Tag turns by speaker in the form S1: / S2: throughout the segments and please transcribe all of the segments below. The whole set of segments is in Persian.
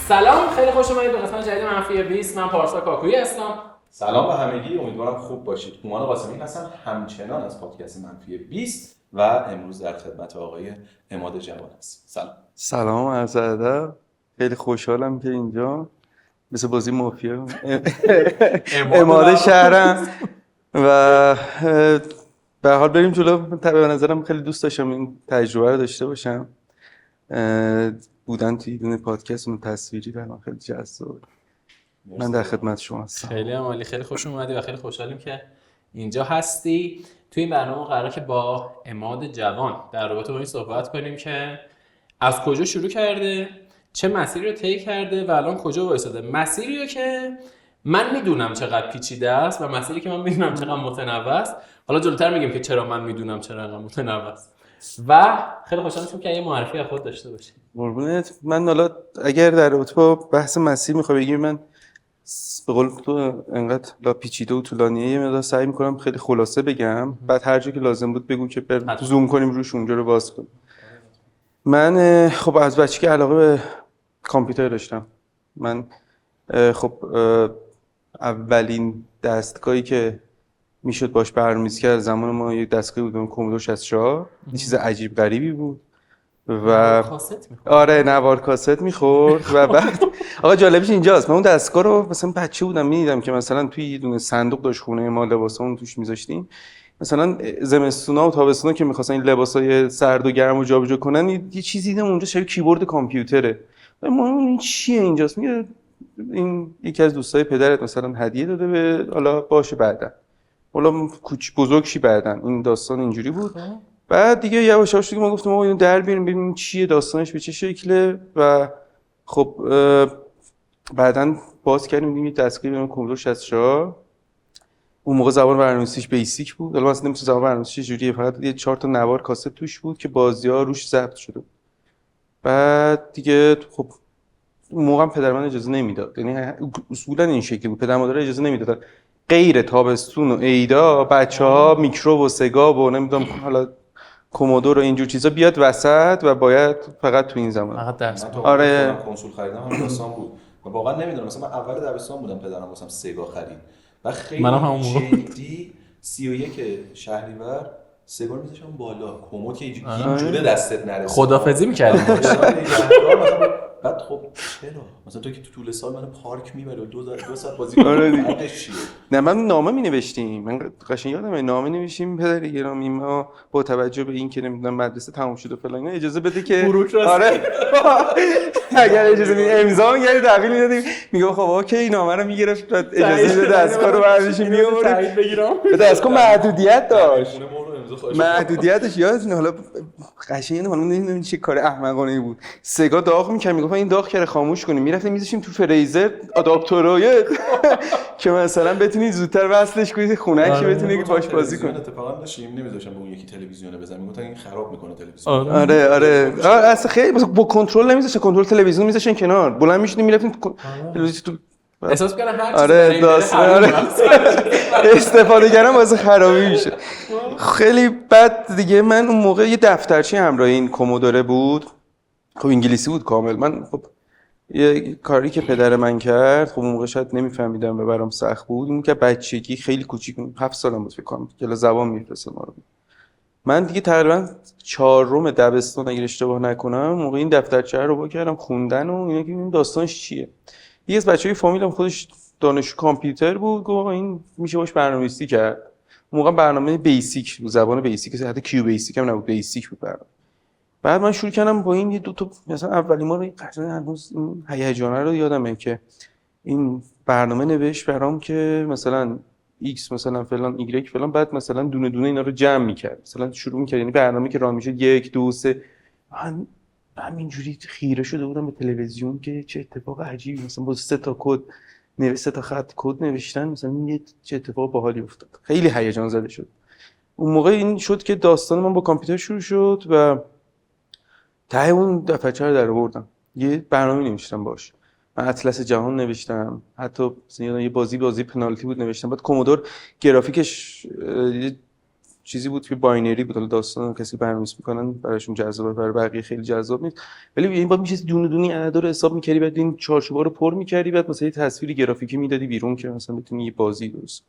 S1: سلام، خیلی خوش اومدید به قسمت جدید منفی 20. من پارسا کاکویی هستم.
S2: سلام به همگی، امیدوارم خوب باشید. هومان قاسمی هستم، همچنان از پادکست منفی 20 و امروز در خدمت آقای عماد جوان هستم.
S3: سلام، عرض ادب. خیلی خوشحالم که اینجا مثل بازی مافیا عماد شهرم و به حال بریم جلو. به نظرم خیلی دوست داشتم این تجربه رو داشته باشم. بودن توی این پادکست اون تصویری برام خیلی جذابه. من در خدمت شما هستم.
S1: خیلی عالی، خیلی خوش اومدی و خیلی خوشحالیم که اینجا هستی. توی این برنامه قراره که با عماد جوان در رابطه با این صحبت کنیم که از کجا شروع کرده، چه مسیری رو طی کرده و الان کجا وایساده. مسیری رو که من میدونم چقدر پیچیده است و مسیری که من میدونم چقدر متنوع است. حالا جلوتر میگیم که چرا من میدونم چقدر متنوع است. و خیلی خوشحالم که یه معرفی از خود داشته باشی.
S3: قربونت. من حالا اگر در رابطه با بحث مسیر میخوای بگی، من به قول تو انقدر پیچیده و طولانیه، یه مقدار سعی میکنم خیلی خلاصه بگم، بعد هر جا که لازم بود بگو که زوم کنیم روش، اونجا رو باز کنیم. من خب از بچگی علاقه به کامپیوتر داشتم. من خب اولین دستگاهی که میشد باش برنامه‌نویسی کرد زمان ما یک دستگاهی بود، کامودور 64. یه چیز عجیب غریبی بود و آره نوار کاست میخورد و بعد آقا جالبش اینجاست، من اون دستگاه رو مثلا بچه بودم میدیدم که مثلا توی یه دونه صندوق داشت خونه ما، لباسامون توش میذاشتیم. مثلا زمستونا و تابستونا که می‌خواستن این لباسای سرد و گرم رو جابجا کنن، یه چیزی دیدم اونجا شبیه کیبورد کامپیوتره. ما این چیه اینجاست؟ میگه این یکی از دوستای پدرت مثلا هدیه داده به، حالا باشه بعدا، حالا کوچ بزرگ شی بعدا. این داستان اینجوری بود. بعد دیگه یواش یواش دیگه ما گفتم آقا اینو در بیاریم ببینیم چیه، داستانش به چه شکله. و خب بعداً باز کردیم دیدیم یه دستگاهی به نام کامودور 64. اون موقع زبان برنامه‌نویسیش بیسیک بود. حالا مثلا نمی‌دونم زبان برنامه‌نویسی چجوریه، فقط یه 4 تا نوار کاست توش بود که بازی‌ها روش ضبط شده. بعد دیگه خب اون موقع هم پدر من اجازه نمیداد، یعنی اصولاً این شکلی بود، پدر مادر اجازه نمیدادن غیر تابستون و عیدا بچه‌ها میکرو و سگا و نمیدونم حالا کومودور و اینجور چیزا بیاد وسط و باید فقط تو این زمان
S1: فقط درس.
S2: آره کنسول خریدم هم داستان بود و واقعا نمیدونم، مثلا من اول دبستان بودم پدرم واسم سگا خرید و خیلی جدی 31 شهریور سگا رو میذاشم بالا کمد که اینجوری دستت نرسه،
S1: خدافظی می‌کردیم.
S2: بعد خب چرا مثلا تو که تو طول سال منو پارک میبره و 2 ساعت بازی کنم چیه؟
S3: نه من نامه مینوشتیم، من قشنگ یادمه نامه نوشتیم پدر گرامی ما با توجه به این که نمیدونم مدرسه تموم شد و فلان اجازه بده که آره اگر اجازه میدی امضا می‌گردی تحویل میدادیم. میگم خب اوکی این نامه رو میگرفت اجازه بده دستگاه رو برداشتیم میآورد. دستگاه محدودیت داشت، محدودیتش یادتونه. حالا قشنگ حالا نمیدونم چه کار احمقانه‌ای بود، سگا داغ می‌کرد میگفت این داغ کرده خاموش کنیم، میرفتیم میذاشیم تو فریزر آداپتورای که مثلا بتونید زودتر وصلش کنید خونه‌اش بتونید باش بازی کنید.
S2: اتفاقا داشتیم نمیذاشم به اون یکی تلویزیون بزنم، میگفتن این خراب میکنه تلویزیون.
S3: آره اصلا خیلی با کنترل نمیذاشن، کنترل تلویزیون میذاشن کنار، بلند میشدیم میرفتیم تلویزیون تو
S1: احساس می‌کردم هر چیزی
S3: آره داستان استفاده کردم واسه خرابی میشه. خیلی بد دیگه. من اون موقع یه دفترچه همراه این کومودوره بود، خب انگلیسی بود کامل. من خب یه کاری که پدر من کرد، خب اون موقع شاید نمیفهمیدم و برام سخت بود. اون که بچگی خیلی کوچیک 7 سالم بود فکر کنم که زبان میفرسته ما رو. من دیگه تقریبا 4م دبستان اگه اشتباه نکنم موقع این دفترچه رو با کردم خوندن و اینا که این داستانش چیه. یکی از بچهای فامیلم خودش دانشجو کامپیوتر بود، گفت این میشه باش برنامه‌نویسی کرد. اون موقع برنامه بیسیک بود، زبان بیسیک، حتی کیو بیسیک هم نبود، بیسیک بود برنامه. بعد من شروع کردم با این یه دو تا مثلا اولین ما رو قشنگ هنوز این هیجانه رو یادمه که این برنامه نوشت برام که مثلا x مثلا فلان y فلان، بعد مثلا دونه دونه اینا رو جمع می‌کرد، مثلا شروع می‌کرد، یعنی برنامه که راه میشه 1 2 3. من همینجوری خیره شده بودم به تلویزیون که چه اتفاق عجیبی، مثلا با 3 تا کد نوشته تا خط کد نوشتن، مثلا چه اتفاق باحالی افتاد. خیلی هیجان زده شد. اون موقع این شد که داستان من با کامپیوتر شروع شد و ته اون دفترچه رو در آوردم، یه برنامه نوشتم باش. من اطلس جهان نوشتم، حتی مثلا یه بازی پنالتی بود نوشتم. بعد کومودور گرافیکش چیزی بود که باینری بود، حالا داستان کسی برنامه‌نویسی میکنن براشون جذابه، برای بقیه خیلی جذاب نیست. ولی این بعد میشه دونه دونه اعداد رو حساب می‌کردی، بعد این چارچوبا رو پر می‌کردی، بعد مثلا یه تصویر گرافیکی میدادی بیرون که مثلا بتونی یه بازی درست.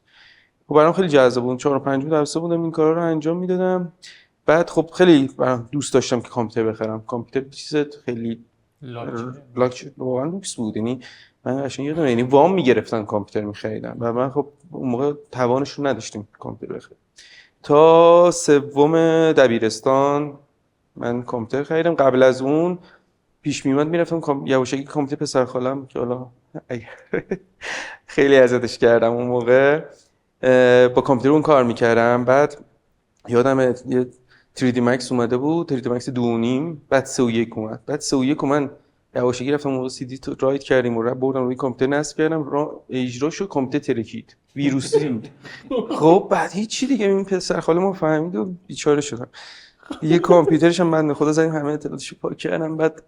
S3: خب برام خیلی جذاب بود. 4 و 5 درس بودم این کارا رو انجام میدادم. بعد خب خیلی برام دوست داشتم که کامپیوتر بخرم. کامپیوتر چیز خیلی لاکچری واقعا لوکس بود. یعنی من قشنگ یادم، یعنی وام میگرفتن کامپیوتر می‌خریدن و من خب اون موقع توانشون نداشتیم کامپیوتر بخریم. تا سوم دبیرستان من کامپیوتر خریدم. قبل از اون پیش میومد میرفتم یواشکی کامپیوتر پسر خالم که حالا خیلی اذیتش کردم اون موقع، با کامپیوتر اون کار میکردم. بعد یادم یه 3D Max اومده بود، 3D Max 2.5، بعد 3.1 اومد. بعد 3.1 من یواشکی رفتم اون CD تو رایت کردیم و بردم روی کامپیوتر نصب کردم، اجرا شد، کامپیوتر ترکید، ویروسی بود. خب بعد هیچی دیگه، این پسر خاله ما فهمید و بیچاره شدم. یه کامپیوترش هم بنده خدا زدیم، همه اطلاعاتشو پاک کردم. بعد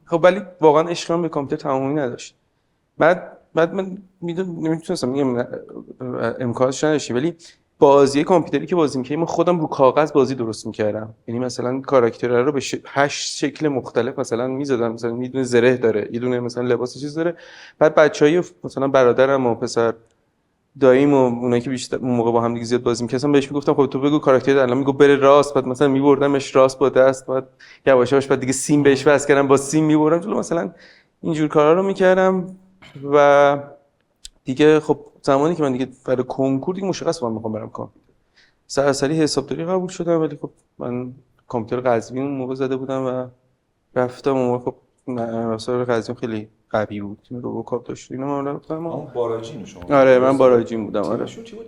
S3: خب ولی واقعا عشقم به کامپیوتر تمامی نداشت. بعد من نمیتونستم میگم امکانش نداشتی، ولی بازی کامپیوتری که بازی می‌کردم، من خودم رو کاغذ بازی درست می‌کردم. یعنی مثلا کاراکترها رو به 8 شکل مختلف مثلا می‌زدم، مثلا یه دونه زره داره، یه دونه مثلا لباس چیز داره. بعد بچه‌ای مثلا برادرم و پسر داییم و اونایی که بیشتر اون موقع با هم دیگه زیاد بازی می‌کردن بهش میگفتم خب تو بگو کاراکتر الان، میگفت بره راست، بعد مثلا می‌بردمش راست با دست، بعد یواش یواش بعد دیگه سیم بهش وصل کردم، با سیم می‌بردم جلو، مثلا اینجور کارا رو می‌کردم. و دیگه خب زمانی که من دیگه برای کنکور دیگه مشخص بود می‌خوام برم کامپیوتر، سراسری حسابداری قبول شدم. ولی خب من کامپیوتر قزوین اون موقع زده بودم و رفتم اون موقع. خب مسائل قزوین خیلی قوی بود، تیم روبوکاپ داشت اینا. من رفتم
S2: اون باراجین شما؟
S3: آره من باراجین بودم. آره
S2: تیمشون چی بود؟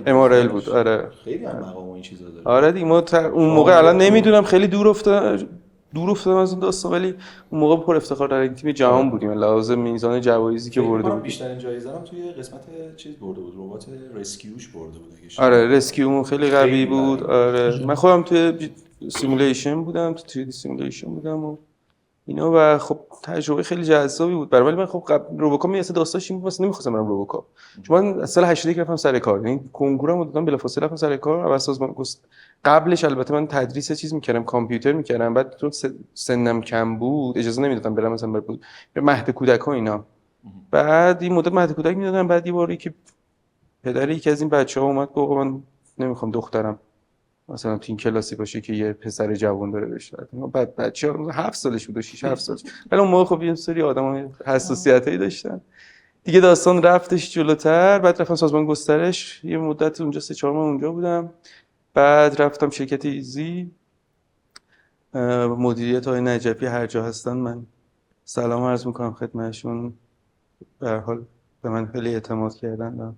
S3: امارل بود. آره
S2: خیلی هم مقام و این چیزا داره.
S3: آره دیگه ما اون موقع الان نمیدونم خیلی دور افتادم از اون داستان، ولی اون موقع پر افتخار در این تیم جهان بودیم لازم میزان جوایزی که برده بود.
S2: بیشترین جایزه هم توی قسمت چیز برده بود، ربات رسکیوش برده بود.
S3: آره رسکیو خیلی قوی بود. آره من خودم توی سیمولیشن بودم، تو 3D سیمولیشن بودم و اینا و خب تجربه خیلی جذابی بود برام. ولی من خب روبوکاپ میاسه داستانش این بود، مثلا نمی‌خواستم برم روبوکاپ، چون من سال 81 رفتم سر کار، یعنی کنکورم دادم بلافاصله رفتم سر کار. اول سازمان قبلش البته من تدریس چیز می‌کردم، کامپیوتر می‌کردم. بعد چون سنم کم بود اجازه نمیدادم برم مثلا به مهد کودک‌ها اینا. بعد این مدت مهد کودک میدادم. بعد یه باری که پدر یکی از این بچه‌ها اومد گفت من نمی‌خوام دخترم مثلا تو این کلاسی باشه که یه پسر جوان داره بشه. بعد بچه‌ها 7 سالش بود، 6 7 سالش. ولی اون موقع خب یه سری آدمای حساسیتایی داشتن دیگه. داستان رفتش جلوتر. بعد رفتم سازمان گسترش، یه مدت اونجا 3-4 ماه اونجا بودم. بعد رفتم شرکت ایزی مدیریت. آقای نجفی هر جا هستن من سلام عرض میکنم خدمتشون. به هر حال به من خیلی اعتماد کردن و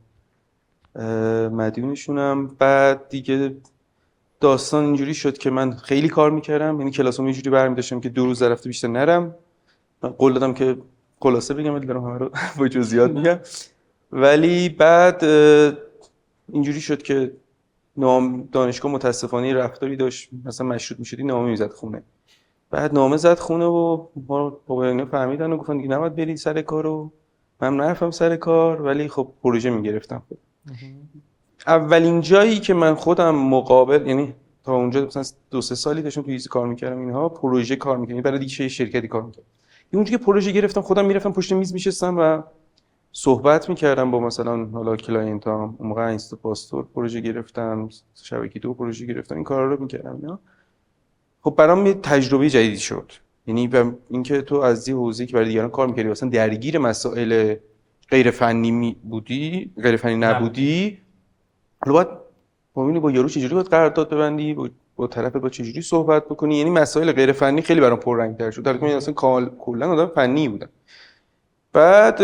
S3: مدیونشونم. بعد دیگه داستان اینجوری شد که من خیلی کار میکردم، یعنی کلاسام یه جوری برمی‌داشتم که 2 روز در هفته بیشتر نرم. من قول دادم که خلاصه بگم، ولی دارم همه رو با جزئیات میگم. ولی بعد اینجوری شد که دانشگاه متاسفانه رفتاری داشت، مثلا مشروط میشدی نامه میزد خونه. بعد نامه زد خونه و ما با اینا فهمیدن و گفتن دیگه نباید بری سر کارو. من نرفتم سر کار، ولی خب پروژه میگرفتم. اولین جایی که من خودم مقابل، یعنی تا اونجا مثلا 2-3 سالی داشتم توی ایزی کار میکردم، اینها پروژه کار میکردم، برای دیگه شرکتی کار میکردم. اونجا که پروژه گرفتم خودم میرفتم پشت میز میشستم و صحبت میکردم با مثلا حالا کلاینتام. اون موقع اینستا پاستور پروژه گرفتم، شبکه 2 پروژه گرفتم، این کارا رو میکردم اینا. خب برام یه تجربه جدیدی شد. یعنی اینکه تو از یه حوزه‌ای که برای دیگران کار میکردی مثلا درگیر مسائل غیر فنی بودی، غیر فنی نبودی، البته با یارو چجوری باید قرارداد ببندی، با طرف با چجوری صحبت بکنی، یعنی مسائل غیر فنی خیلی برام پررنگ‌تر شد. در حالی که من اصلا کلا آدم فنی بودم. بعد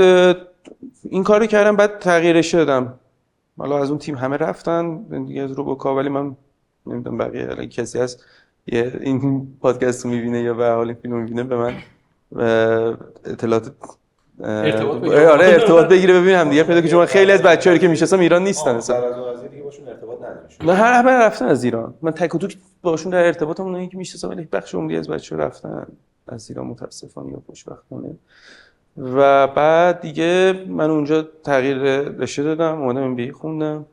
S3: این کارو کردم، بعد تغییرش دادم. حالا از اون تیم همه رفتن دیگه از روبوکاپ، ولی من نمیدونم بقیه اگه کسی هست این پادکست رو میبینه یا به حال این فیلم رو میبینه به من
S1: ارتباط
S3: بگیره ببینم دیگه پیدا، که چون خیلی از بچه‌ها که میشناسم ایران نیستن اصلا.
S2: از دیگه باشون ارتباط نداریم.
S3: نه همه رفتن از ایران. من تک و توک باشون در ارتباطم، اونایی که میشناسم، ولی بخش عمده از بچه‌ها رفتن از ایران متاسفانه یا خوشبختانه. و بعد دیگه من اونجا تغییر رشته دادم، اومدم MBA خوندم.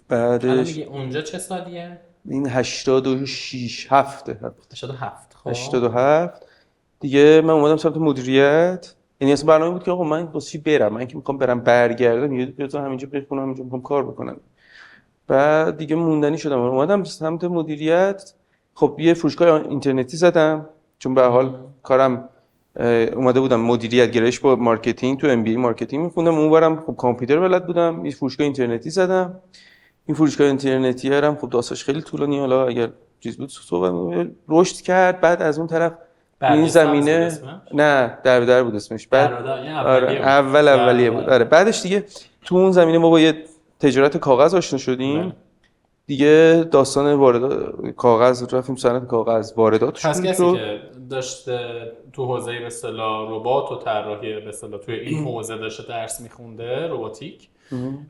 S1: الان
S3: بعدش
S1: میگه اونجا چه سالیه؟
S3: این 86 هفته
S1: 87. خب
S3: 87 دیگه من اومدم سمت مدیریت. یعنی اصلا برنامه بود که آقا من واسه چی برم، من که میخوام برم برگردم یه بذار همینجا بخونم، همینجا میخوام کار بکنم. بعد دیگه موندنی شدم اومدم سمت مدیریت. خب یه فروشگاه اینترنتی زدم چون به هر حال کارم اومده بودم مدیریت گرایش با مارکتینگ، تو ام بی ای مارکتینگ می‌خوندم، اونورم خب کامپیوتر بلد بودم. یه فروشگاه اینترنتی زدم. این فروشگاه اینترنتی هم خب داستانش خیلی طولانی، حالا اگر چیز بود صحبت رشد کرد. بعد از اون طرف این زمینه نه در بود اسمش. بعد اولیه بود. آره بعدش دیگه تو اون زمینه ما با یه تجارت کاغذ آشنا شدیم. دیگه داستان واردات کاغذ رفتیم صنعت کاغذ واردات شد.
S1: پس کسی که داشته تو حوزه به اصطلاح ربات و طراحی به اصطلاح توی این حوزه داشته درس میخونده رباتیک،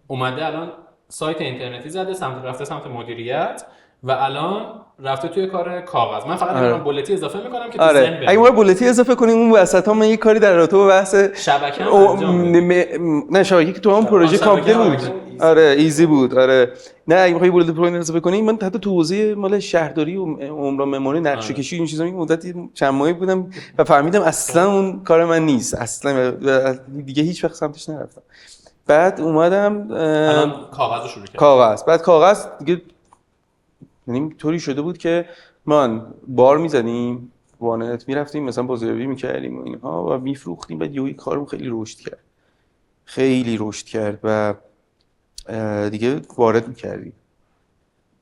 S1: اومده الان سایت اینترنتی زده، رفته سمت مدیریت و الان رفته توی کار کاغذ. من فقط میگم بولتی اضافه میکنم که تو ذهن بمونه.
S3: اگه ما بولتی اضافه کنیم اون وسطا من یه کاری در رابطه با بحث
S1: شبکه انجام
S3: نه شبکه که تو هم پروژه کامپیوتر بود. آره ایزی بود. آره نه اگه بخوای بولتی پروژه اضافه کنی، من حتی تو حوزه مال شهرداری و عمران معماری نقشه کشی این چیزا مدتی چند ماهی بودم و فهمیدم اصلا اون کار من نیست اصلا، دیگه هیچ وقت سمتش نرفتم. بعد اومدم
S1: الان کاغذ شروع کردم.
S3: کاغذ بعد کاغذ دیگه یعنی طوری شده بود که من بار میزدیم وانت میرفتیم مثلا بازاریابی میکردیم و اینها و میفروختیم. بعد یهو کارم خیلی رشد کرد و دیگه وارد میکردیم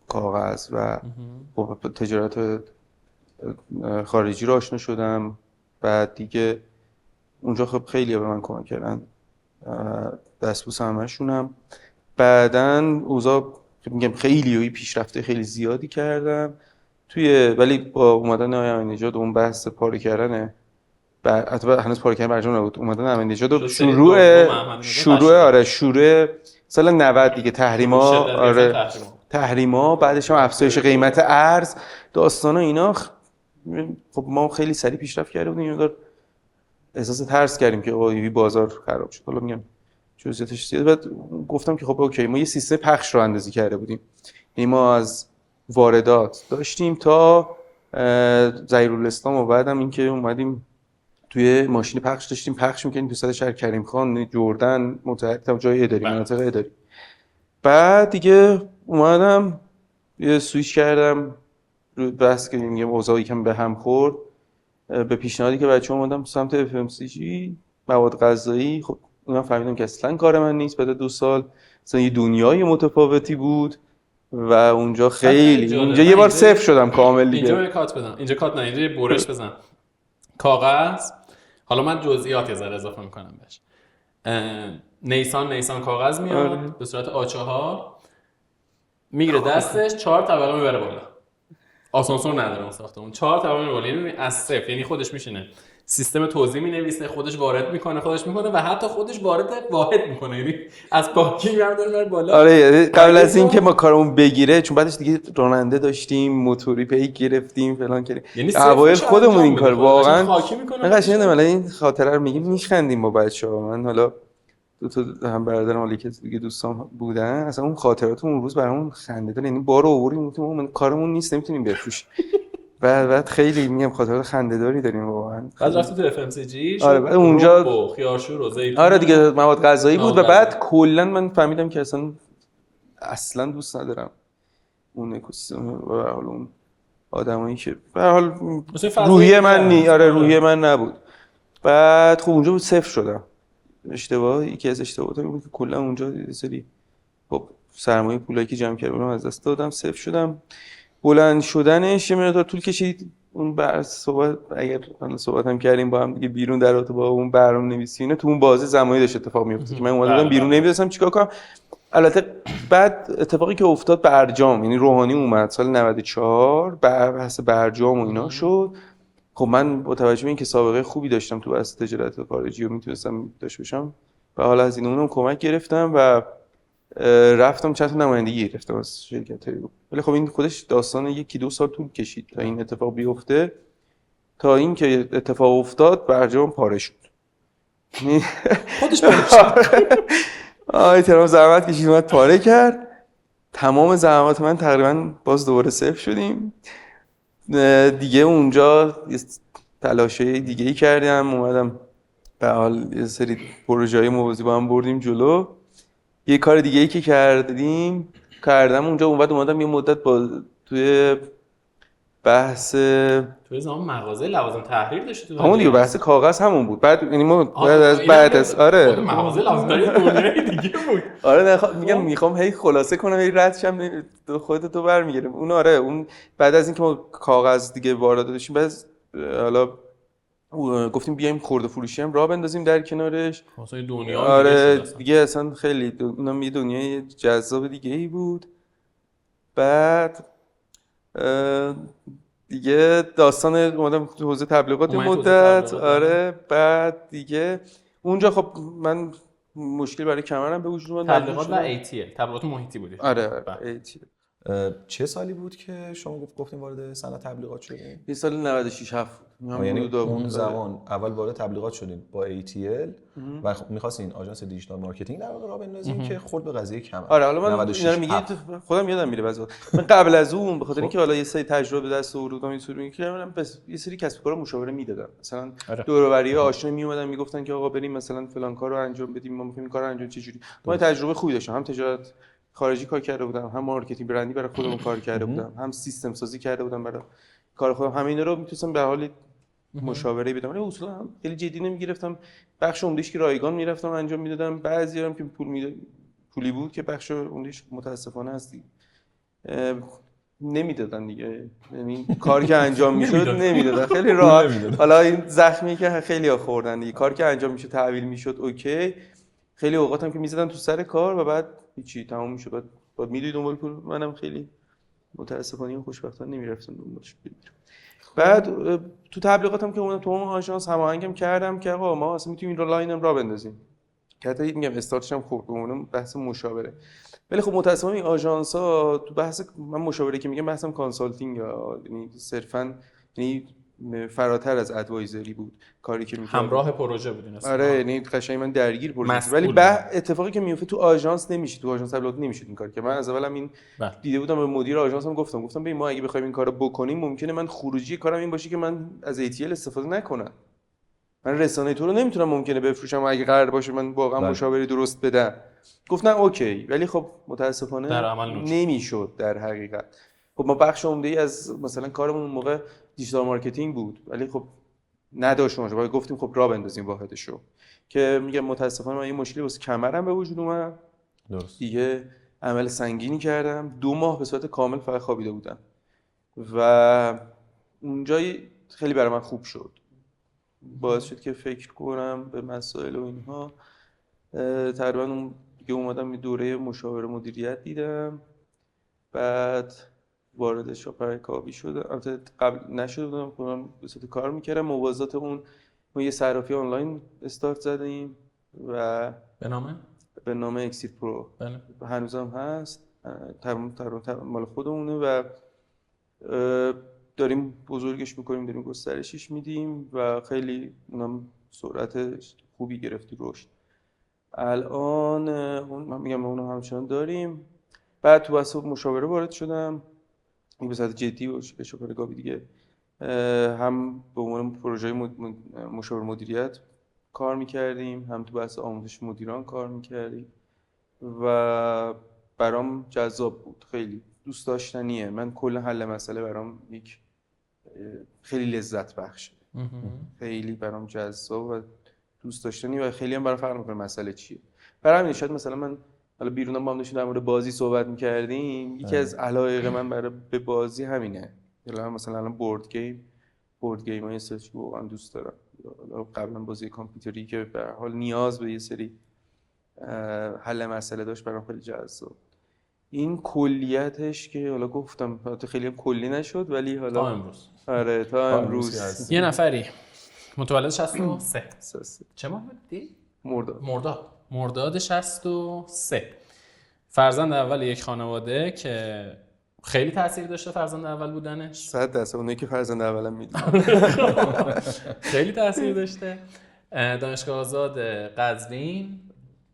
S3: کاغذ و با تجارت خارجی رو آشنا شدم. بعد دیگه اونجا خب خیلی به من کمک کردن، دستبوس همشونم. بعدن اوضاع میگم خیلی پیشرفته خیلی زیادی کردم توی، ولی با اومدن آقای احمدی‌نژاد اون بحث پاره کردنه البته هنوز پاره کردن برجام نبود. اومدن احمدی‌نژاد شروع سال 90 دیگه تحریما بعدش هم افزایش قیمت ارز داستانا اینا. خب ما خیلی سریع پیشرفت کرده بودیم، یه احساس ترس کردیم که آقا بازار خراب شد. حالا میگم جزئیاتش زیاد. بعد گفتم که خب اوکی ما یه سیستم پخش رو اندازی کرده بودیم، یعنی ما از واردات داشتیم تا ظهیرالاسلام و بعدم اینکه اومدیم توی ماشین پخش داشتیم پخش می‌کردیم تو صد شهر کریم خان جردن متحد جای اداری مناطق اداری. بعد دیگه اومدم یه سویچ کردم بحث که میگم اوضاع یکم به هم خورد به پیشنهادی که بچه‌ها اومدم سمت FMCG مواد غذایی. خب من فهمیدم که اصلا کار من نیست. بعد 2 سال اصلا یه دنیای متفاوتی بود و اونجا خیلی اونجا یه بار صفر شدم کامل دیگه.
S1: اینجا کات بدم، اینجا کات نه، اینجا یه برش بزن. کاغذ، حالا من جزئیات یه ذره اضافه میکنم بهش. نیسان کاغذ میاد به صورت A4 میگیره دستش 4 طبقه میبره بالا. آسانسور نداره اون ساختمون، 4 طبقه میبره بالا، یعنی از صفر، یعنی خودش میشینه سیستم توزیع مینویسه، خودش وارد میکنه و حتی خودش واحد میکنه، یعنی از پارکینگ میره بالا.
S3: آره قبل از این که ما کارمون بگیره، چون بعدش دیگه راننده داشتیم، موتوری پی گرفتیم فلان کردیم، یعنی اوایل خودمون این کار واقعا قشنگه. من این خاطره رو میگیم میخندیم با بچه‌ها. من حالا دو تا هم برادرم حالی که دیگه دوستان بودن، اصلا اون خاطرات اون روز برامون خنده‌دار، یعنی بارو آوردیم ما کارمون نیست نمیتونیم بفروشیم. بعد خیلی میگم خاطرات خنده‌داری داریم واقعا.
S1: بعد رفتیم تو FMCG.
S3: آره بعد اونجا
S1: خیارشور و زیتون.
S3: آره دیگه مواد غذایی بود و بعد کلا من فهمیدم که اصلا دوست ندارم اون اکوسیستم و حالا اون آدمایی که به هر حال روحیه من نبود. بعد خب اونجا صفر شدم. یکی از اشتباهاتی بود که کلا اونجا یه سری خب سرمایه پولایی که جمع کردم از دست دادم، صفر شدم. بلند شدنش یه مقدار طول کشید. اون اگر صحبت هم کردیم با هم دیگه بیرون در رابطه با اون برنامه‌نویسی اینا، تو اون بازه زمانی داشت اتفاق میافتاد که من اومدم بیرون نمی‌دونستم چیکار کنم. البته بعد اتفاقی که افتاد برجام، یعنی روحانی اومد سال 94 بحث برجام و اینا شد. خب من با توجه به اینکه سابقه خوبی داشتم تو بحث تجارت خارجی و میتونستم داشته باشم، به حال از اونم کمک گرفتم و رفتم چند تا نمایندگی گرفتم از شرکت‌های. ولی خب این خودش داستان 1-2 سال طول کشید تا این اتفاق بیفته. تا اینکه اتفاق افتاد برجام پاره شد.
S1: خودش پاره شد.
S3: احترام زحمت کشید اومد پاره کرد. تمام زحمات من تقریبا باز دوباره صفر شدیم دیگه. اونجا یه تلاشه دیگه ای کردم، اومدم به حال یه سری پروژه‌های موازی با هم بردیم جلو. یه کار دیگه ای که کردم اونجا، اومدم یه مدت با توی بحث
S1: توی زمان مغازه لوازم تحریر داشتی تو
S3: همون دیگه، بحث کاغذ همون بود. بعد یعنی ما بعد از آره
S1: مغازه لوازم تحریر دنیای دیگه بود.
S3: آره میخوام هی خلاصه کنم، هی رد شم خودت تو برمیگیرم اون. آره اون بعد از اینکه ما کاغذ دیگه وارد داشتیم، بعد حالا گفتیم بیایم خرده فروشی هم راه بندازیم در کنارش.
S1: واسه دنیا
S3: آره دیگه اصلا خیلی اونم یه دنیای جذاب دیگه ای بود. بعد دیگه داستان اومدم تو حوزه تبلیغات مدت. آره بعد دیگه اونجا خب من مشکل برای کمرم به وجود اومد.
S1: تبلیغات و ATL، تبلیغات محیطی بودی.
S3: آره ATL.
S2: چه سالی بود که شما گفتین وارد صنعت تبلیغات شدین؟
S3: یه سال 96 7.
S2: یعنی اون زمان اول وارد تبلیغات شدین با ATL و می‌خواستین آژانس دیجیتال مارکتینگ در واقع راه بندازین که خورد به قضیه کمر.
S3: آره حالا من اینا رو میگید خودم یادم میره بعضی وقت. من قبل از اون به خاطر اینکه حالا یه سری تجربه به دست آوردم این سوری می‌کردم، بس یه سری کسب و کارا مشاوره میدادم. مثلا دور و بری آشنا میومدن میگفتن که آقا بریم مثلا فلان کارو انجام بدیم، ما می‌خوایم این کارو انجام چه جوری. ما تجربه خوبی داشتم، هم تجارت خارجی کار کرده بودم، هم مارکتینگ برندی برای خودم کار کرده بودم، هم سیستم سازی کرده بودم برای کار خودم. همه اینا رو میتونستم به حال مشاوره بدم. ولی اصولا هم خیلی جدی نمیگرفتم. بخش عمدهش که رایگان میرفتم انجام میدادم، بعضی‌ها هم که پولی بود که بخش عمدهش متاسفانه هستی نمیدادن دیگه. یعنی کاری که انجام میشد نمیدادن، خیلی راحت. حالا این زخمی که خیلی ها خوردن دیگه، کاری که انجام میشد تحویل میشد اوکی. خیلی اوقات هم که میزدن تو سر کار و بعد هیچی تمام میشد، بعد میدوی دنبال پول. منم خیلی متاسفانه خوشبختانه نمیرفتم دنبالش. بعد تو تبلیغاتم که اومدم تو اون آژانس هماهنگم کردم که آقا ما اصلا میتونیم این لاین هم راه بندازیم، که حتی میگم استارتش هم خوب بمونه بحث مشاوره. ولی خب متاسفانه این آژانس‌ها تو بحث من مشاوره که میگم بحثم کانسالتینگ، یعنی صرفاً یعنی فراتر از ادوایزری بود کاری که می‌کردم.
S1: همراه پروژه بودین اصلا.
S3: آره یعنی قشنگ من درگیر پروژه. ولی اتفاقی که میفته تو آژانس نمیشه، تو آژانس تبلیغات نمیشه این کار که من از اولم این دیده بودم. به مدیر آژانسم گفتم ببین ما اگه بخوایم این کارو بکنیم ممکنه من خروجی کارم این باشه که من از ATL استفاده نکنم. من رسانه تو رو نمیتونم ممکنه بفروشم اگه قرار باشه من واقعا مشاوره درست بدم. گفتن اوکی، ولی خب متاسفانه
S1: در عمل
S3: نمیشد در حقیقت. خب ما بخش عمده‌ای از مثلا کارمون اون موقع دیجیتال مارکتینگ بود، ولی خب نداشت اونجا. باید گفتیم خب راه بندازیم واحدشو، که میگم متاسفانه من یه مشکلی واسه کمرم به وجود اومد.
S2: درست.
S3: دیگه عمل سنگینی کردم، 2 ماه به صورت کامل فقط خوابیده بودم و اونجا خیلی برای من خوب شد، باعث شد که فکر کنم به مسائل و اینها. تقریبا اون دیگه اومدم یه دوره مشاوره مدیریت دیدم، بعد وارد شاپر کابی شدم. البته قبل نشده بودم، خودم به صورت کار میکردم. موازات اون ما یه صرافی آنلاین استارت زدیم و به نام اکسیت پرو.
S1: بله.
S3: هنوزم هست، مال خودمونه و داریم بزرگش میکنیم، داریم گسترشش میدیم و خیلی اونم سرعت خوبی گرفتی رشد. الان من میگم اونم همچنان داریم. بعد تو بحث مشاوره وارد شدم، این به صورت جدی و شاپر کابی دیگه هم به عنوان پروژه مشاور مدیریت کار میکردیم، هم تو بحث آموزش مدیران کار میکردیم و برام جذاب بود، خیلی دوست داشتنیه. من کل حل مسئله برام یک خیلی لذت بخشه، خیلی برام جذاب و دوست داشتنی و خیلی هم برام فرق میکنه مسئله چیه. برای همین شاید مثلا من حالا بیرونم با هم داشتیم در مورد بازی صحبت می‌کردیم، یکی از علایق من برای به بازی همینه. مثلا الان بورد گیم‌های سرچ واقعا دوست دارم. قبلا بازی کامپیوتری که به هر حال نیاز به یه سری حل مسئله داشت برام خیلی جذاب. این کلیتش که حالا گفتم خیلی هم کلی نشد، ولی حالا
S1: تا امروز.
S3: آره تا امروز
S1: یه نفری متولد 63 چه ماه بودی؟ مرداد 63. فرزند اول یک خانواده که خیلی تاثیر داشته فرزند اول بودنش.
S3: 100% اونایی که فرزند اولم میدونن
S1: خیلی تاثیر داشته. دانشگاه آزاد قزوین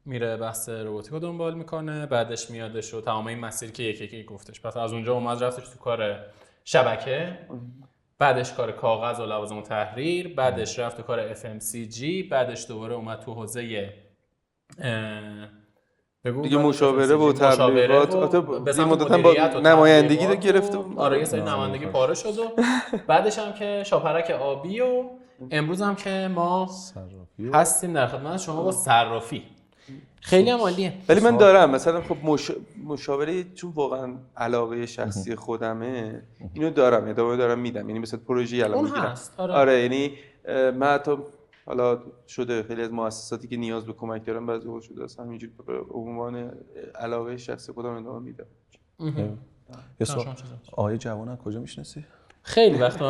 S1: میره بحث روباتیک رو دنبال میکنه، بعدش میادش و تمام این مسیر که یکی گفتش. پس از اونجا اومد رفتش تو کار شبکه، بعدش کار کاغذ و لوازم تحریر، بعدش رفت تو کار FMCG، بعدش دوباره اومد تو حوزه
S3: دیگه مشاوره و تبلیغات،
S1: به
S3: مدت هم با نمایندگی رو گرفت.
S1: آره یه سری نمایندگی پاره شد و بعدش هم که شاپرک آبی و امروز هم که ما هستیم در خدمت شما با صرافی. خیلی هم عالیه.
S3: ولی من دارم مثلا خب مشاوره، چون واقعا علاقه شخصی خودمه، اینو دارم ادامه دارم میدم. یعنی مثلا پروژه الان میگیرم. آره یعنی من حتی حالا شده خیلی از مؤسساتی که نیاز به کمک دارن بعضی وقت شده اصلا همینجوری به عنوان علاقه شخصی خودم ادامه میدم.
S2: یه سوال، آقای جوان کجا میشناسی؟
S1: خیلی وقت من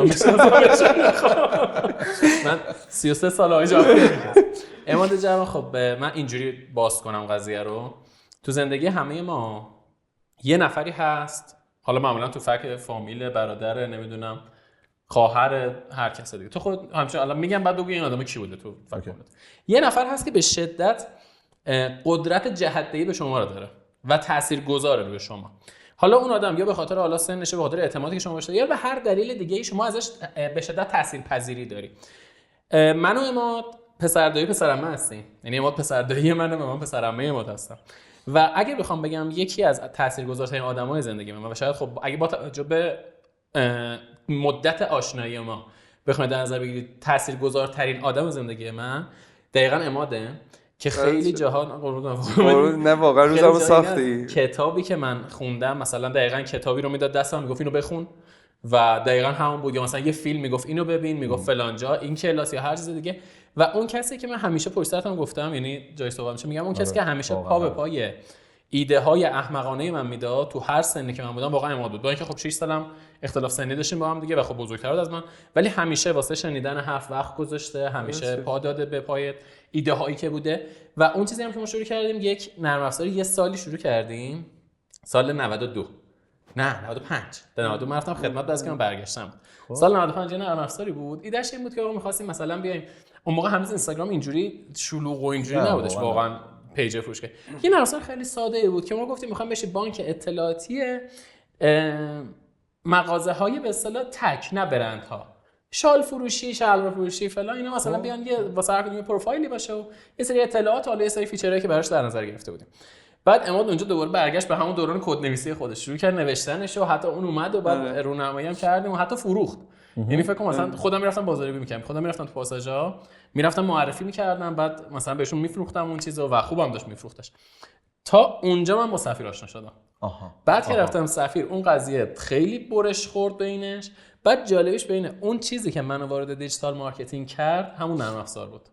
S1: من 33 سال آقای جوان عماد جوان. خب من اینجوری باز کنم قضیه رو. تو زندگی همه ما یه نفری هست، حالا معمولا تو فک فامیل، برادر، نمیدونم خواهر، هر کس دیگه. تو خود همچنین الان میگم بعد بگو این آدم کی بوده تو فک فامیلت. یه نفر هست که به شدت قدرت جهت‌دهی به شما رو داره و تاثیرگذاره روی شما. حالا اون آدم یا به خاطر حالا سنشه، به خاطر اعتمادی که شما بهش دارید، یا به هر دلیل دیگه شما ازش به شدت تاثیرپذیری داری. من و اماد پسردایی پسرعمه هستیم. یعنی اماد پسردایی منه و من پسرعمه اماد هستم. و اگه بخوام بگم یکی از تاثیرگذارترین آدمای زندگی من و شاید خب اگه با توجه به مدت آشنایی ما بخواید در نظر بگیرید تاثیرگذارترین آدم زندگی من، دقیقاً اماده که خیلی جاها
S3: نه واقعا روزمو ساختی.
S1: کتابی که من خوندم مثلا دقیقاً کتابی رو میداد دستم، میگفت اینو بخون و دقیقاً همون بود. یا مثلا یه فیلم میگفت اینو ببین، میگفت فلان جا، این کلاس یا هر چیز دیگه. و اون کسی که من همیشه پشت سرتم گفتم، یعنی جای صحبت میشه میگم اون کسی که همیشه پا به پای ایده های احمقانه من میداد تو هر سنی که من بودم، واقعا اماد بود. با اینکه خب 6 سالم اختلاف سنی داشتیم با هم دیگه و خب بزرگتر بود از من، ولی همیشه واسه شنیدن حرف وقت گذاشته، همیشه پا داده به پای ایده هایی که بوده. و اون چیزی هم که ما شروع کردیم، یک نرم افزاری یه سالی شروع کردیم، سال 92 نه 95 در 92 من رفتم خدمت، بعد از که من برگشتم سال 95 نرم افزاری بود. ایدهش این بود که آقا می‌خواستیم مثلا بیایم، اون موقع هنوز اینستاگرام اینجوری شلوغ و اینجوری نبودش واقعا پیج فروشگاه. یه نرم افزار خیلی ساده بود که ما گفتیم می‌خوایم بشه بانک اطلاعاتی مغازه‌های به اصطلاح تک، نه برندها، شال فروشی، شلوار فروشی فلان، اینا مثلا بیان یه واسه هر کدوم پروفایلی باشه و یه سری اطلاعات، حالا یه سری فیچرهایی که براش در نظر گرفته بودیم. بعد اماد اونجا دوباره برگشت به همون دوران کدنویسی خودش، شروع کرد نوشتنش و حتی اون اومد و بعد رونمایی هم کردیم و حتی فروخت. یعنی فکر کنم مثلا خودم میرفتم بازاریابی می‌کردم، خودم میرفتم تو پاساژها، میرفتم معرفی می‌کردم، بعد مثلا بهشون میفروختم اون چیزو و خوبم داشت میفروختش. تا اونجا من با سفیر آشنا شدم. بعد که رفتم سفیر، اون قضیه خیلی برش خورد بینش. بعد جالبش بین اون چیزی که منو وارد دیجیتال مارکتینگ کرد همون نرم افزار بود.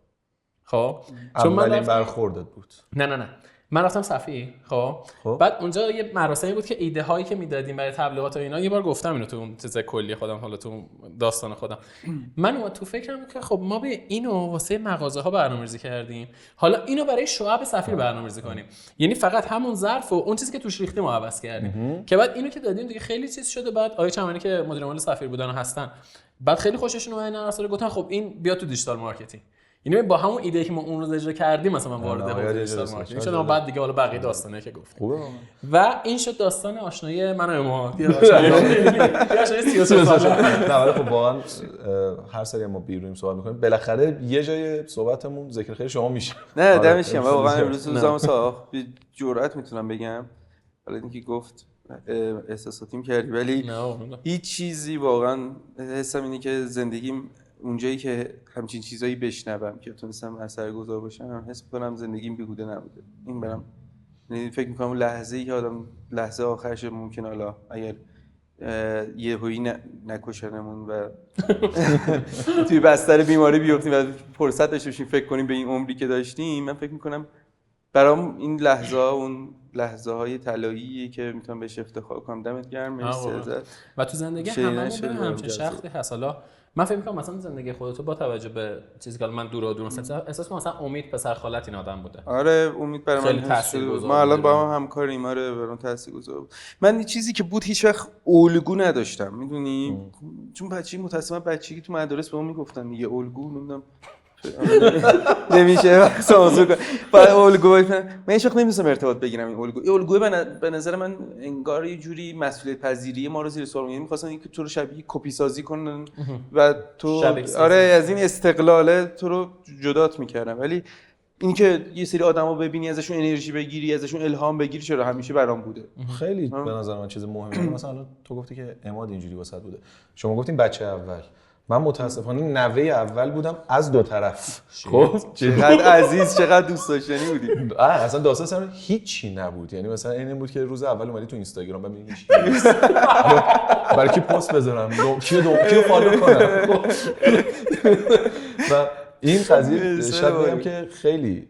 S1: خب
S2: چون من برخوردت بود.
S1: نه من رفتم صفی. خب بعد اونجا یه مراسمی بود که ایده هایی که میدادیم برای تبلیغات و اینا، یه بار گفتم اینو تو اون چیز کلی خودم، حالا تو داستان خودم، من اومد تو فکرم که خب ما به اینو واسه مغازه ها برنامه‌ریزی کردیم، حالا اینو برای شعب صفی برنامه‌ریزی کنیم. یعنی فقط همون ظرف و اون چیزی که توش ریختیم رو عوض کردیم که بعد اینو که دادیم دیگه خیلی چیز شده. بعد آقای چمنی که مدیر عامل صفی بودن و هستن، بعد خیلی خوششون اومد، نه اصلا گفتن خب این بیا تو دیجیتال مارکتینگ. یعنی با همون ایده که ما اون روز اجرا کردیم مثلا وارد حوزه دیجیتال مارکتینگ شدم. بعد دیگه حالا بقیه داستانه که گفتم خوبه و این شد داستان آشنایی من و اماد. یا آشنایی 33 ساله.
S2: نه ولی خب واقعا هر سری ما بیرونیم صحبت می‌کنیم، بالاخره یه جای صحبتمون ذکر خیر شما میشه.
S3: نه دمش گرم، واقعا امروز روزم ساخت. جرأت میتونم بگم، حالا اینکه گفت احساساتیم کردی، ولی هیچ چیزی واقعا حسم اینه که زندگیم اونجایی که همچین چیزایی بشنوم که تونستم اثرگذار باشم، حس می‌کنم زندگیم بیهوده نبوده. این برام، یعنی فکر می‌کنم لحظه‌ای که آدم لحظه آخرش ممکن حالا اگر یهویی نکشنمون و توی بستر بیماری بیفتیم و فرصت داشته باشیم فکر کنیم به این عمری که داشتیم، من فکر می‌کنم برام این لحظه ها اون لحظه های طلاییه که میتونم بهش افتخار کنم. دمت گرم، مرسی ازت.
S1: و تو زندگی هممون همچین شخصی هست. حالا من فکر می‌کنم مثلا زندگی خودت با توجه به چیزی که من دور احساس کنم مثلا امید پسر خالت این آدم بوده.
S3: آره امید برای من تاثیرگذار. ما الان با هم همکاریم. آره برام تاثیرگذار بود. من این چیزی که بود هیچ وقت الگو نداشتم، میدونی؟ چون بچگی متأسفانه بچگی تو مدارس بهمون میگفتن دیگه الگو، نمیدونم نمیشه سانسور کنم. بعد الگوی من هیچ وقت نمی‌تونم ارتباط بگیرم این الگو. این الگوی به نظر من انگار یه جوری مسئولیت پذیری ما رو زیر سوال می‌بره. می‌خواستن اینکه تو رو شبیه کپی سازی کنن و تو آره از این استقلاله تو رو جدات می‌کردن. ولی اینکه یه سری آدمو ببینی ازشون انرژی بگیری ازشون الهام بگیری چرا همیشه برام بوده.
S2: خیلی به نظر من چیز مهمه. مثلا تو گفتی که عماد اینجوری واسط بوده، شما گفتین بچه اول، من متاسفانه نوه اول بودم از دو طرف. خب
S3: چقدر عزیز چقدر دوست داشتنی بودی.
S2: اصلا داستان هیچی نبود، یعنی مثلا این بود که روز اول اومدی تو اینستاگرام ببینی هیچ برای کی پست بذارم کیو فالو کنم و این قضیه شاید بگم که خیلی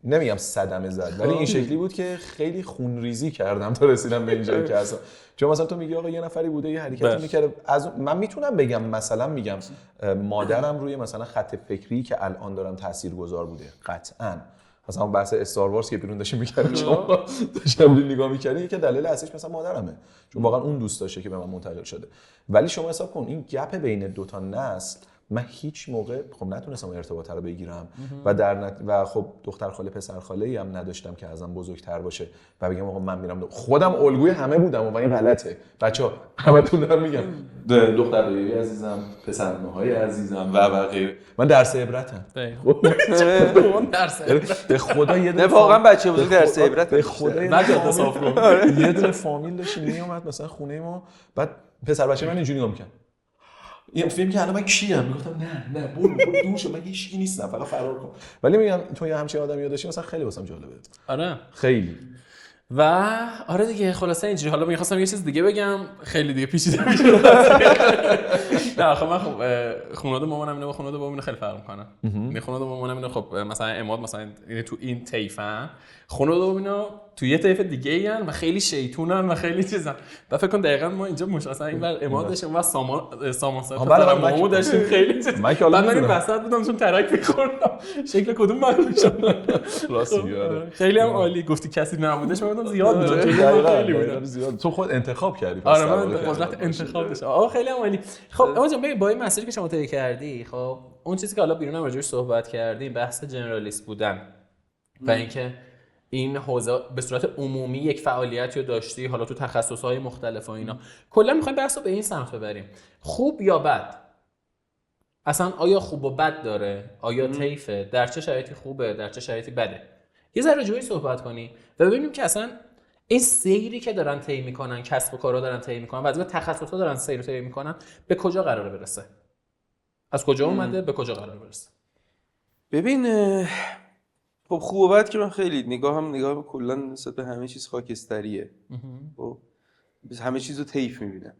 S2: نمیگم صدمه زد، ولی این شکلی بود که خیلی خونریزی کردم تا رسیدم به اینجایی که اصلا چون مثلا تو میگی آقا یه نفری بوده یه حرکتی میکرده من میتونم بگم مثلا میگم مادرم روی مثلا خط فکری که الان دارم تاثیرگذار بوده قطعاً. مثلا بحث استار وارز که بیرون داشتیم می‌کردیم شما داشتم نگاه می‌کردین که دلیل اصلیش مثلا مادرمه، چون واقعا اون دوست داشته که به من منتقل شده. ولی شما حساب کن این گپ بین دو تا نسل من هیچ موقع خب نتونستم ارتباط رو بگیرم و خب دختر خاله پسر خاله‌ای هم نداشتم که ازم بزرگتر باشه و بگم آقا من میرم خودم الگوی همه بودم و این غلطه. بچه‌ها همتون دارم میگم دختر دایی عزیزم پسرنوهای عزیزم و غیره من درس عبرتم.
S1: اون درس
S2: به خدا یه
S3: نه واقعا بچه بزرگ درس عبرت
S2: به خدا
S1: نجات صاف کن.
S2: یه دونه فامیل داشتیم میومد مثلا خونه ما بعد پسر بچه من اینجوری نگاه می‌کرد این فیلم که الان من کیم میگفتم نه برو دور شو من هیچ کی نیستم فقط فرار کن. ولی میگم تو یه همچین آدمی داشتی مثلا خیلی واسم جالبه. آره خیلی
S1: و آره دیگه خلاصه اینجوری. حالا می‌خواستم یه چیز دیگه بگم خیلی دیگه پیچیده میشه. نه خب من خانواده مامانم اینو با خانواده بابام خیلی فرق می‌کنه. این خانواده مامانم اینو خب مثلا عماد مثلا تو این طیفن، خانواده بابام اینا تو یه طیف دیگه این و خیلی شیطونن و خیلی چیزن. و فکر کن دقیقاً ما اینجا مثلا این بر عماد داشتیم و سامان صاحب مامو داشتیم خیلی چیز. بعد من این وسط بودم چون ترک می‌خوردم. شکل کدوم معلوم شد.
S2: راست میگه.
S1: خیلی هم عالی گفتی کسی نبودش من گفتم زیاد بود.
S2: خیلی بود زیاد. تو خود انتخاب کردی پس.
S1: آره من قدرت انتخاب داشتم. آقا خیلی هم عالی. خب اما جان با این مسیری که شما طی کردی، خب اون چیزی که حالا بیرون هم راجعش صحبت کردیم بحث جنرالیست بودن و اینکه این حوزه به صورت عمومی یک فعالیتی رو داشتی حالا تو تخصص‌های مختلف و اینا، کلا می‌خوایم بحث رو به این سمت ببریم. خوب یا بد؟ اصلا آیا خوب و بد داره؟ آیا طیفه؟ در چه شرایطی خوبه؟ در چه شرایطی بده؟ یه ذره جوری صحبت کنیم و ببینیم که اصلا این سیری که دارن طی میکنن، کسب و کارا دارن طی میکنن و از تخصصا دارن سیر طی میکنن به کجا قراره برسه؟ از کجا اومده به کجا قراره برسه؟
S3: ببین خب خوب و بد که من خیلی نگاه کلا نسبت به همه چیز خاکستریه. خب همه چیز رو طیف میبینم.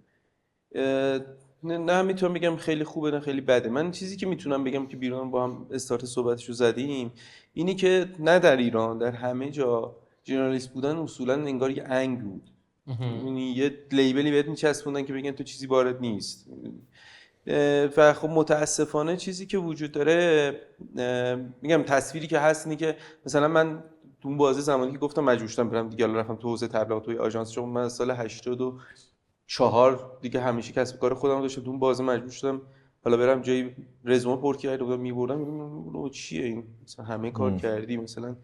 S3: نه میتونم بگم خیلی خوبه نه خیلی بده. من چیزی که میتونم بگم که بیرون با هم استارت صحبتشو زدیم اینی که نه در ایران در همه جا ژورنالیست بودن اصولا انگار یه انگ بود. یعنی یه لیبلی بهت میچسبوندن که بگن تو چیزی وارد نیست. و خب متاسفانه چیزی که وجود داره میگم تصویری که هست اینه که مثلا من تو اون بازه زمانی که گفتم مجبور شدم برم دیگه حالا رفتم تو حوزه تبلیغات توی آژانس، چون من از سال 84 دیگه همیشه کسب کار خودم داشتم، تو اون بازه مجبور شدم حالا برم جایی رزومه پر کردم بودم میبردم میگم چیه این مثلا همه کار کردی مثلا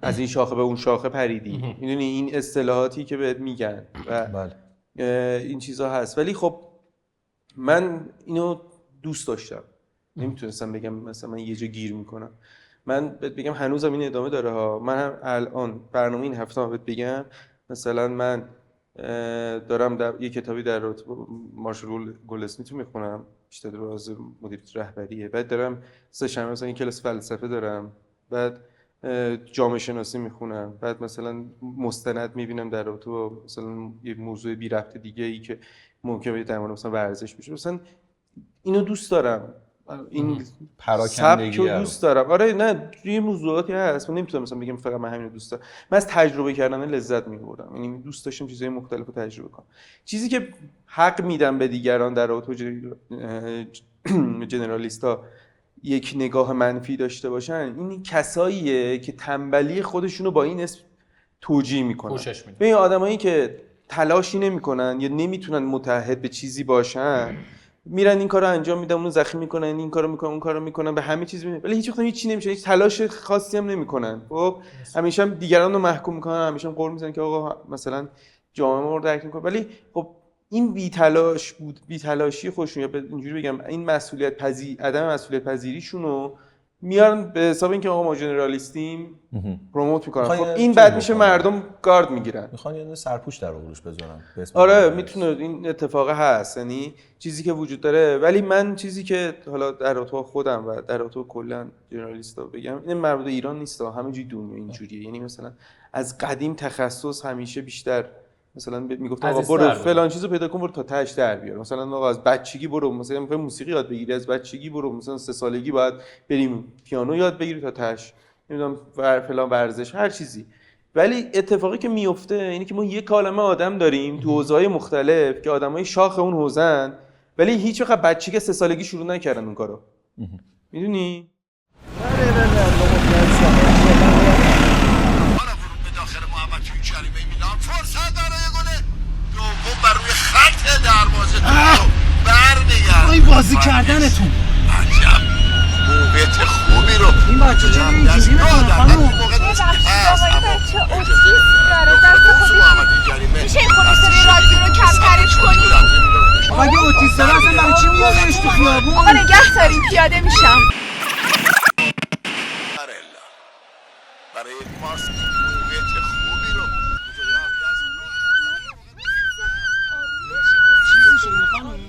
S3: از این شاخه به اون شاخه پریدی، میدونی این اصطلاحاتی که بهت میگن و این چیزا هست. ولی خب من اینو دوست داشتم، نمیتونستم بگم مثلا من یه جا گیر میکنم. من بهت بگم هنوزم این ادامه داره ها. من هم الان برنامه این هفته بهت بگم مثلا من دارم در یه کتابی در رابطه با مارشال گولدسمیت میخونم، بیشتر راز مدیریت رهبریه. بعد دارم سه شنبه مثلا این کلاس فلسفه دارم، بعد جامعه شناسی میخونم، بعد مثلا مستند میبینم در رابطه با مثلا یه موضوع بی ربط دیگه ای که ممکنه در مورد مثلا ورزش بشه. مثلا اینو دوست دارم، این پراکندگی رو دوست دارم. آره نه یه موضوعاتی هست من نمیتونم مثلا بگم فقط من همین رو دوست دارم. من از تجربه کردن لذت میبردم، یعنی دوست داشتم چیزهای مختلف رو تجربه کنم. چیزی که حق میدم به دیگران در رابطه با جنرالیستا یک نگاه منفی داشته باشن، این کساییه که تنبلی خودشونو با این اسم توجیه میکنن. ببین آدمایی که تلاشی نمیکنن یا نمیتونن متحد به چیزی باشن میرن این کارو انجام میدن، اونو زخمی میکنن، این کارو میکنن، اون کارو میکنن، به همه چیز ولی هیچ وقت هیچ چی نمیشه، هیچ تلاش خاصی هم نمیکنن. خب همیشه هم دیگران رو محکوم میکنن، همیشه هم قول میزنن که آقا مثلا جامعه ما رو درک میکنه. ولی خب این بی تلاش بود، بی تلاشی خودشون، یا اینجوری بگم این عدم مسئولیت پذیریشونو میارن به حساب اینکه آقا ما ژنرالیستیم پروموت میکنن. خب این بعد میشه مردم گارد میگیرن،
S4: میخوان یه سرپوش در آغوش بذارن.
S3: آره میتونه این اتفاق هست، یعنی چیزی که وجود داره. ولی من چیزی که حالا در اتاق خودم و در اتاق کلا ژنرالیستا بگم، این مربوط به ایران نیست، همه جای دنیا اینجوریه. یعنی مثلا از قدیم تخصص همیشه بیشتر مثلا میگفتن آقا برو فلان چیزو پیدا کن، برو تا تهش در بیار. مثلا آقا از بچگی برو، مثلا میخوای موسیقی یاد بگیری، از بچگی برو، مثلا 3 سالگی باید بریم پیانو یاد بگیری تا تهش، نمیدونم فلان ورزش، هر چیزی. ولی اتفاقی که میفته اینه که ما یک عالمه آدم داریم تو حوزه‌های مختلف که آدمای شاخ اون حوزه‌ن، ولی هیچ وقت بچگی 3 سالگی شروع نکردن اون کارو. میدونی؟
S5: فرصت برای گل دوم بر روی خط دروازه برمیگرد.
S6: این بازی کردنتون
S5: عجب موقعیت خوبی رو
S6: این بچه چرا اینجوری میکنه خانم؟
S7: بچه اوتیسم داره دست خودش میشه این خودستری رادیو رو کمترش کنی؟
S6: اگه اوتیسم داره اصلا برای چی میادنش تو خیابون؟
S7: آقا نگه داریم پیاده میشم.
S5: برای ماست موقعیت خوبی رو
S6: چیزی شده خانم؟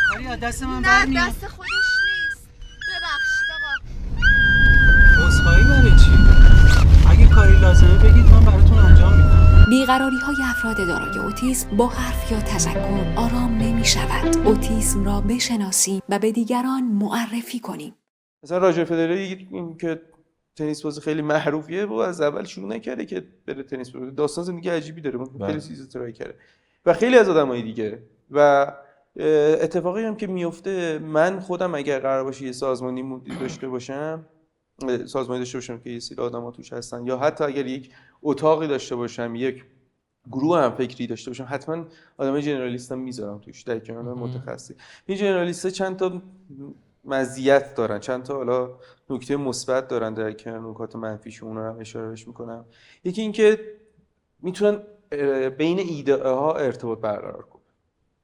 S6: کاری از دست من برمیاد.
S7: نه دست خودش نیست، ببخشید آقا.
S6: عذرخواهی برای چی؟ اگه کاری لازمه بگید من براتون انجام میدم.
S8: بیقراری‌های افراد دارای اوتیسم با حرف یا تذکر آرام نمی‌شود. اوتیسم را بشناسیم و به دیگران معرفی کنیم.
S3: مثلا راجر فدرری که تنیس باز خیلی معروفیه و از اول شروع نکرده که بره تنیس بازی، داستان زندگی عجیبی داره، خیلی چیزا ترای کرده و خیلی از آدمای دیگه. و اتفاقی هم که میفته، من خودم اگر قرار باشه یه سازمانی داشته باشم که یه سری آدم‌ها توش هستن، یا حتی اگر یک اتاقی داشته باشم، یک گروه هم فکری داشته باشم، حتما آدمای ژنرالیست هم میذارم توش در کنار متخصص. این ژنرالیست‌ها چند تا مزیت دارن، چند تا حالا نکته مثبت دارن در کنار نکات منفیشون، رو هم اشاره بهش میکنم. یکی این که میتونن بین ایده ها ارتباط برقرار کنن،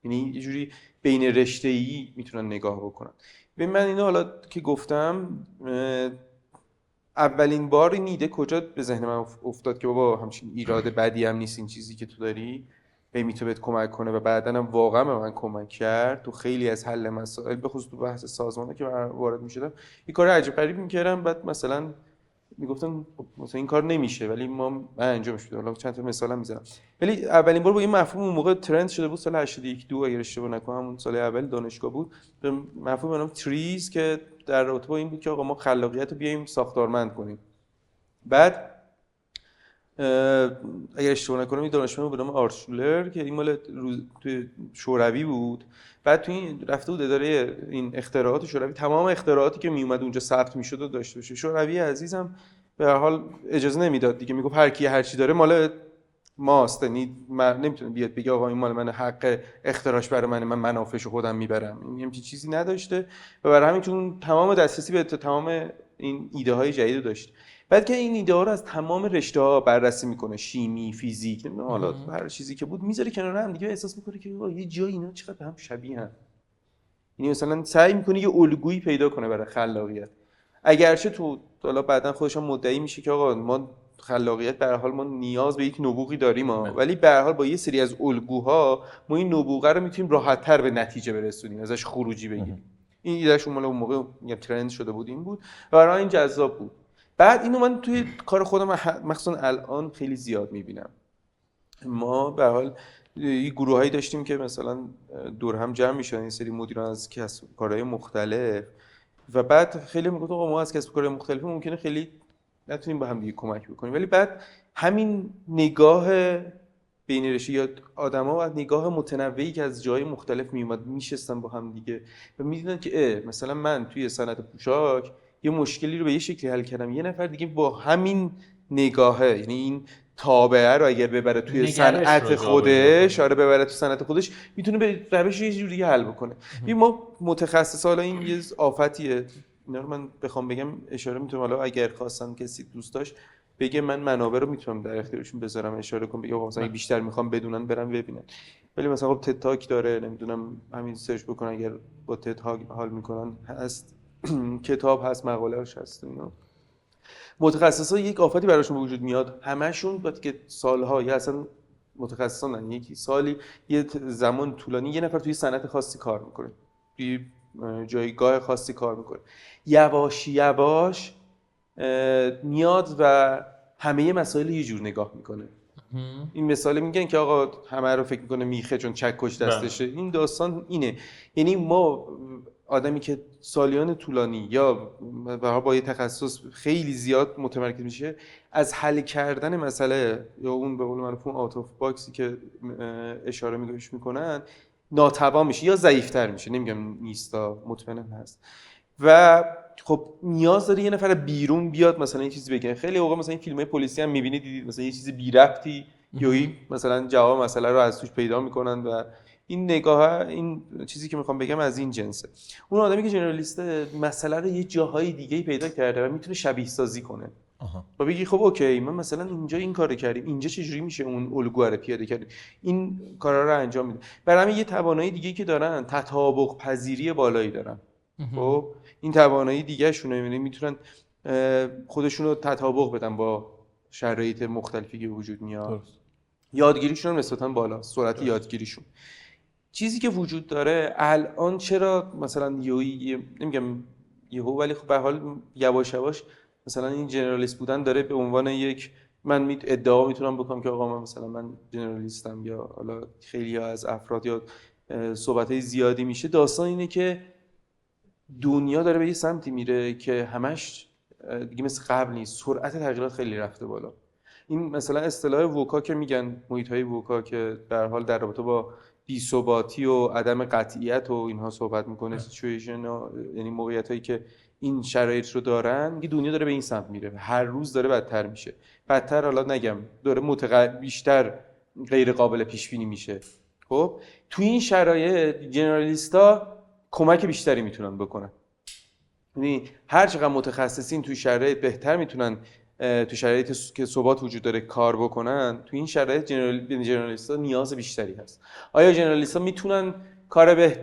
S3: یعنی یه جوری بین رشته‌ای میتونن نگاه بکنن. ببین من اینو حالا که گفتم، اولین بار این ایده کجا به ذهن من افتاد که بابا همچین ایراد بدی هم نیست این چیزی که تو داری، میتونه بهت کمک کنه و بعداً هم واقعا به من کمک کرد تو خیلی از حل مسائل، به خصوص تو بحث سازمانه که من وارد میشدم. این کار عجیب غریب میکردم، بعد مثلا میگفتن مثلا این کار نمیشه ولی من انجامش میدم. حالا چند تا مثالم میزنم. ولی اولین بار با این مفهوم اون موقع ترند شده بود، سال 81 2 اگر اشتباه نکنم، همون سال اول دانشگاه بود، به مفهوم نام تریز که در رابطه با این بود که آقا ما خلاقیت رو بیایم ساختارمند کنیم. بعد اگر اشتباه نکنم این دانشمند به نام آرتشولر که این مال توی شوروی بود، بعد توی این رفته بود اداره این اختراعات شوروی، تمام اختراعاتی که می اومد اونجا ثبت میشد و داشته باشه. شوروی عزیزم به هر حال اجازه نمیداد دیگه، میگفت هر کی هر چی داره مال ماست، یعنی نمیتونه بیاد بگه آقا این مال من، حق اختراعش برای من منافعشو خودم میبرم. این همچین چیزی نداشته و برای همین چون تمام دسترسی به تمام این ایده های جدید داشت. بعد که این ایده ها رو از تمام رشته‌ها بررسی میکنه، شیمی، فیزیک، نمیدونم حالا هر چیزی که بود، میذاره کنار هم دیگه، احساس میکنه که یه جای اینا چقدر به هم شبیهن. یعنی مثلا سعی میکنه یه الگویی پیدا کنه برای خلاقیت، اگرچه تو حالا بعداً خودش هم مدعی میشه که آقا ما خلاقیت به هر حال ما نیاز به یک نبوغی داریم ولی به هر حال با یه سری از الگوها ما این نبوغه رو میتونیم راحت‌تر به نتیجه برسونیم، ازش خروجی بگیریم. این ایدهش مال اون موقع میگم ترند شده بود، این بود و برای این جذاب بود. بعد اینو من توی کار خودم مخصوصا الان خیلی زیاد میبینم. ما به هر حال یه گروهایی داشتیم که مثلا دور هم جمع میشن این سری مدیران از کسب کارهای مختلف و بعد خیلی میگفت آقا ما از کسب کارهای مختلف ممکنه خیلی نتونیم با هم دیگه کمک بکنیم، ولی بعد همین نگاه بین رشته یا آدما و نگاه متنوعی که از جای مختلف میومد میشستن با هم دیگه و میدیدن که مثلا من توی صنعت پوشاک یه مشکلی رو به یه شکلی حل کردم، یه نفر دیگه با همین نگاهه، یعنی این تابعه رو اگر ببره توی
S1: نگرش
S3: صنعت
S1: رو
S3: خودش، ببره تو صنعت خودش، میتونه به روش یه جوری دیگه حل بکنه. ما متخصص، حالا این یه آفتیه، اینا رو من بخوام بگم اشاره میتونم، حالا اگر خواستن کسی دوست داشت بگه من منابع رو میتونم در اختیارشون بذارم، اشاره کنم بگم مثلا بیشتر میخوام بدونن برن ببینن. ولی مثلا خب تد تاک داره، نمیدونم همین سرچ بکنن اگر با تد حال میکنن هست، کتاب هست، مقاله‌اش هست. اینا متخصصا یک آفتی براشون به وجود میاد، همشون بعد که سالها یا اصلا متخصصان یکی سالی یه زمان طولانی یه نفر توی صنعت خاصی کار میکنه، توی جایگاه خاصی کار میکنه، یواش یواش میاد و همه مسائل یه جور نگاه میکنه. این مثال میگن که آقا همه رو فکر میکنه میخه چون چکش دستشه. این داستان اینه، یعنی ما آدمی که سالیان طولانی یا با یه تخصص خیلی زیاد متمرکز میشه، از حل کردن مسئله یا اون به قول معروف آوت آف باکسی که اشاره میکنن ناتوان میشه یا ضعیفتر میشه. نمیگم نیستا، مطمئنم هست. و خب نیاز داره یه نفر بیرون بیاد مثلا یه چیزی بگه. خیلی اوقات مثلا این فیلم‌های پلیسی هم می‌بینید، دیدید مثلا یه چیز بی ربطی یویی مثلا جواب مسئله رو از توش پیدا میکنن و این نگاه، این چیزی که میخوام بگم از این جنسه. اون آدمی که ژنرالیسته مسئله رو یه جاهای دیگه پیدا کرده و میتونه شبیه سازی کنه. و بگی خب اوکی من مثلا اینجا این کارو کردیم، اینجا چجوری میشه اون الگو رو پیاده کردیم، این کارا رو انجام میده. برای همین یه توانایی دیگه که دارن، تطابق پذیری بالایی دارن. خب این توانایی دیگه شونه، یعنی میتونن خودشون رو تطابق بدن با شرایط مختلفی که وجود میاد. یادگیریشون نسبتاً بالا، سرعت یادگیریشون. چیزی که وجود داره الان، چرا مثلا نمیگم یهو، ولی خب به حال یواش یواش مثلا این جنرالیست بودن داره به عنوان یک، من ادعا میتونم بکنم که آقا من مثلا من جنرالیستم، یا حالا خیلی ها از افراد یا صحبت‌های زیادی میشه. داستان اینه که دنیا داره به یه سمتی میره که همش دیگه مثل قبل نیست، سرعت تغییرات خیلی رفته بالا. این مثلا اصطلاح ووکا که میگن، محیط‌های ووکا که در حال در رابطه با بی‌ثباتی و عدم قطعیت و اینها صحبت میکنه، سیچویشن، یعنی موقعیتایی که این شرایط رو دارن، میگه دنیا داره به این سمت میره، هر روز داره بدتر میشه. بدتر حالا نگم، داره بیشتر غیر قابل پیش بینی میشه. خب تو این شرایط جنرالیستا کمک بیشتری میتونن بکنن. یعنی هر چقدر متخصصین تو شرایط بهتر میتونن تو شرایطی که ثبات وجود داره کار بکنن، تو این شرایط جنرالیست‌ها نیاز بیشتری هست. آیا جنرالیست‌ها میتونن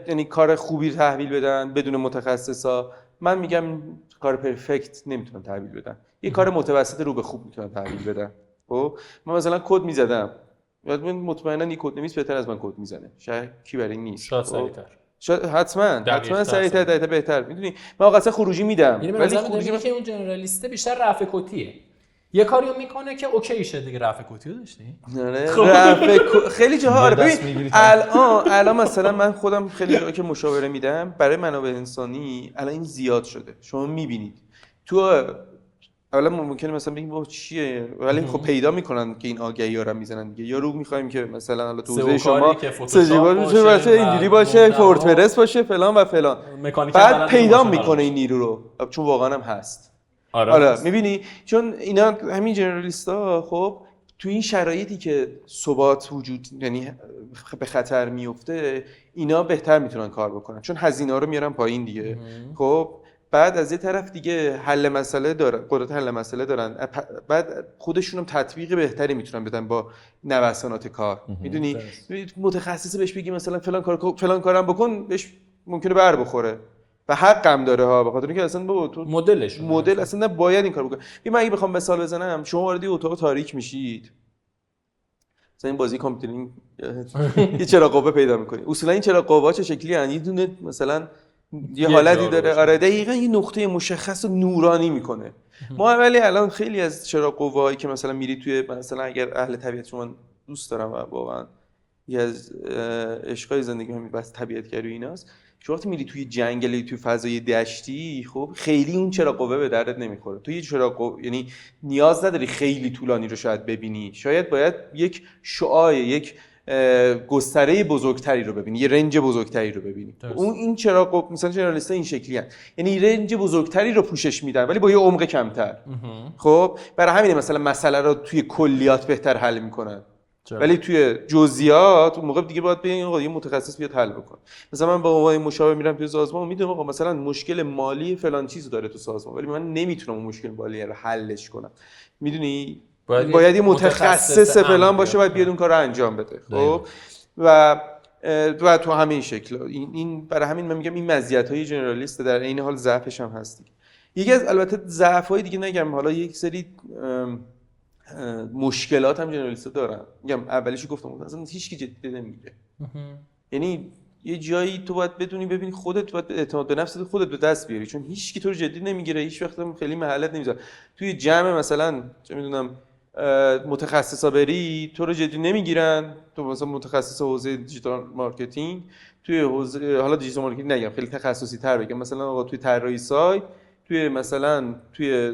S3: یعنی کار خوبی تحویل بدن بدون متخصصا؟ من میگم کار پرفکت نمیتونن تحویل بدن. یه کار متوسط رو به خوب میتونن تحویل بدن. خب من مثلا کد میزدم، من مطمئنا این کد نویس بهتر از من کد میزنه، شکی برای این نیست.
S1: شاید سریع‌تر،
S3: حتما سریع‌تر بهتر. میدونی من واقعا خروجی میدم،
S1: ولی خروجی که اون جنرالیسته بیشتر رفع کتیه. یه کاریو میکنه که اوکی شه دیگه. رفع کتیو داشتی؟
S3: آره خیلی جاها. آره ببین الان مثلا من خودم خیلی جاها که مشاوره میدم برای منابع انسانی، الان این زیاد شده. شما میبینید تو اولا ممکنه مثلا بگیم با چیه، ولی خب پیدا میکنن که این آگهی‌ها رو میزنن دیگه. یا رو می‌خوایم که مثلا حالا تو حوزه شما سجیبال باشه، اینجوری باشه، وردپرس باشه، فلان و فلان. بعد پیدا میکنه این نیرو رو، چون واقعا هم هست. آره میبینی، چون اینا همین جنرالیستا خب تو این شرایطی که ثبات وجود یعنی به خطر میفته، اینا بهتر میتونن کار بکنن چون هزینه‌ها رو میارن پایین دیگه. خب بعد از یه طرف دیگه حل مسئله دارن، قدرت حل مسئله دارن، بعد خودشون هم تطبیق بهتری میتونن بدن با نوسانات کار. میدونی متخصص بهش بگی مثلا فلان کارم بکن، بهش ممکنه بر بخوره و حقم داره ها، به خاطر اینکه اصلا بابا تو مدل اصلا نباید این کارو بکنه. من اگه بخوام مثال بزنم، شما وارد اتاق تاریک میشید، مثلا این بازی کامپیوترینگ یه چراغ قوه پیدا می‌کنی. اصولا این چراغ قوه‌ها چه شکلی ان؟ یه دونه مثلا یه حالتی داره، آره دقیقاً یه نقطه مشخص نورانی میکنه. ما ولی الان خیلی از چراغ قوه‌هایی که مثلا میری توی، مثلا اگر اهل طبیعت، شما دوست دارم و واقعا یه از عشقای زندگی همین بس طبیعت‌گری و ایناست، شما وقتی میری توی جنگلی، توی فضای دشتی، خب خیلی اون چراغ قوه به دردت نمیخوره. تو یه چراغ قوه یعنی نیاز نداری خیلی طولانی رو شاید ببینی، شاید باید یک شعاع، یک گستره بزرگتری رو ببینی، یه رنج بزرگتری رو ببینی. اون این چرا مثلا جنرالیست‌ها این شکلی هستن، یعنی رنج بزرگتری رو پوشش میدن ولی با یه عمق کمتر. خب برای همینه مثلا مسئله رو توی کلیات بهتر حل میکنن ولی توی جزئیات اون موقع دیگه باید بگیم آقا یه متخصص بیاد حل بکنه. مثلا من با آقای مشاور میرم توی سازمان میدونم آقا مثلا مشکل مالی فلان چیز داره تو سازمان ولی من نمیتونم اون مشکل مالی رو حلش کنم. میدونی باید یه متخصص فلان باشه باید بیاد اون کارو انجام بده. خب و تو همین شکل این برای همین من میگم این مزیت‌های جنرالیست در عین حال ضعفش هم هست. یکی از البته ضعف‌های دیگه نگم، حالا یک سری مشکلات هم جنرالیست‌ها دارن. میگم اولیش گفتم اصلا هیچ کی جدی نمیگیره. یعنی یه جایی تو باید بدونی ببینی خودت باید اعتماد به نفست خودت به دست بیاری چون هیچ کی تو رو جدی نمیگیره، هیچ وقت هم خیلی محلت نمیذاره. توی جمع مثلا چه میدونم متخصصا بری تو رو جدی نمیگیرن، تو مثلا متخصص حوزه دیجیتال مارکتینگ توی حوزه حالا دیجیتال مارکتینگ نگم خیلی تخصصی تر بگم مثلا آقا توی طراحی سایت توی مثلا توی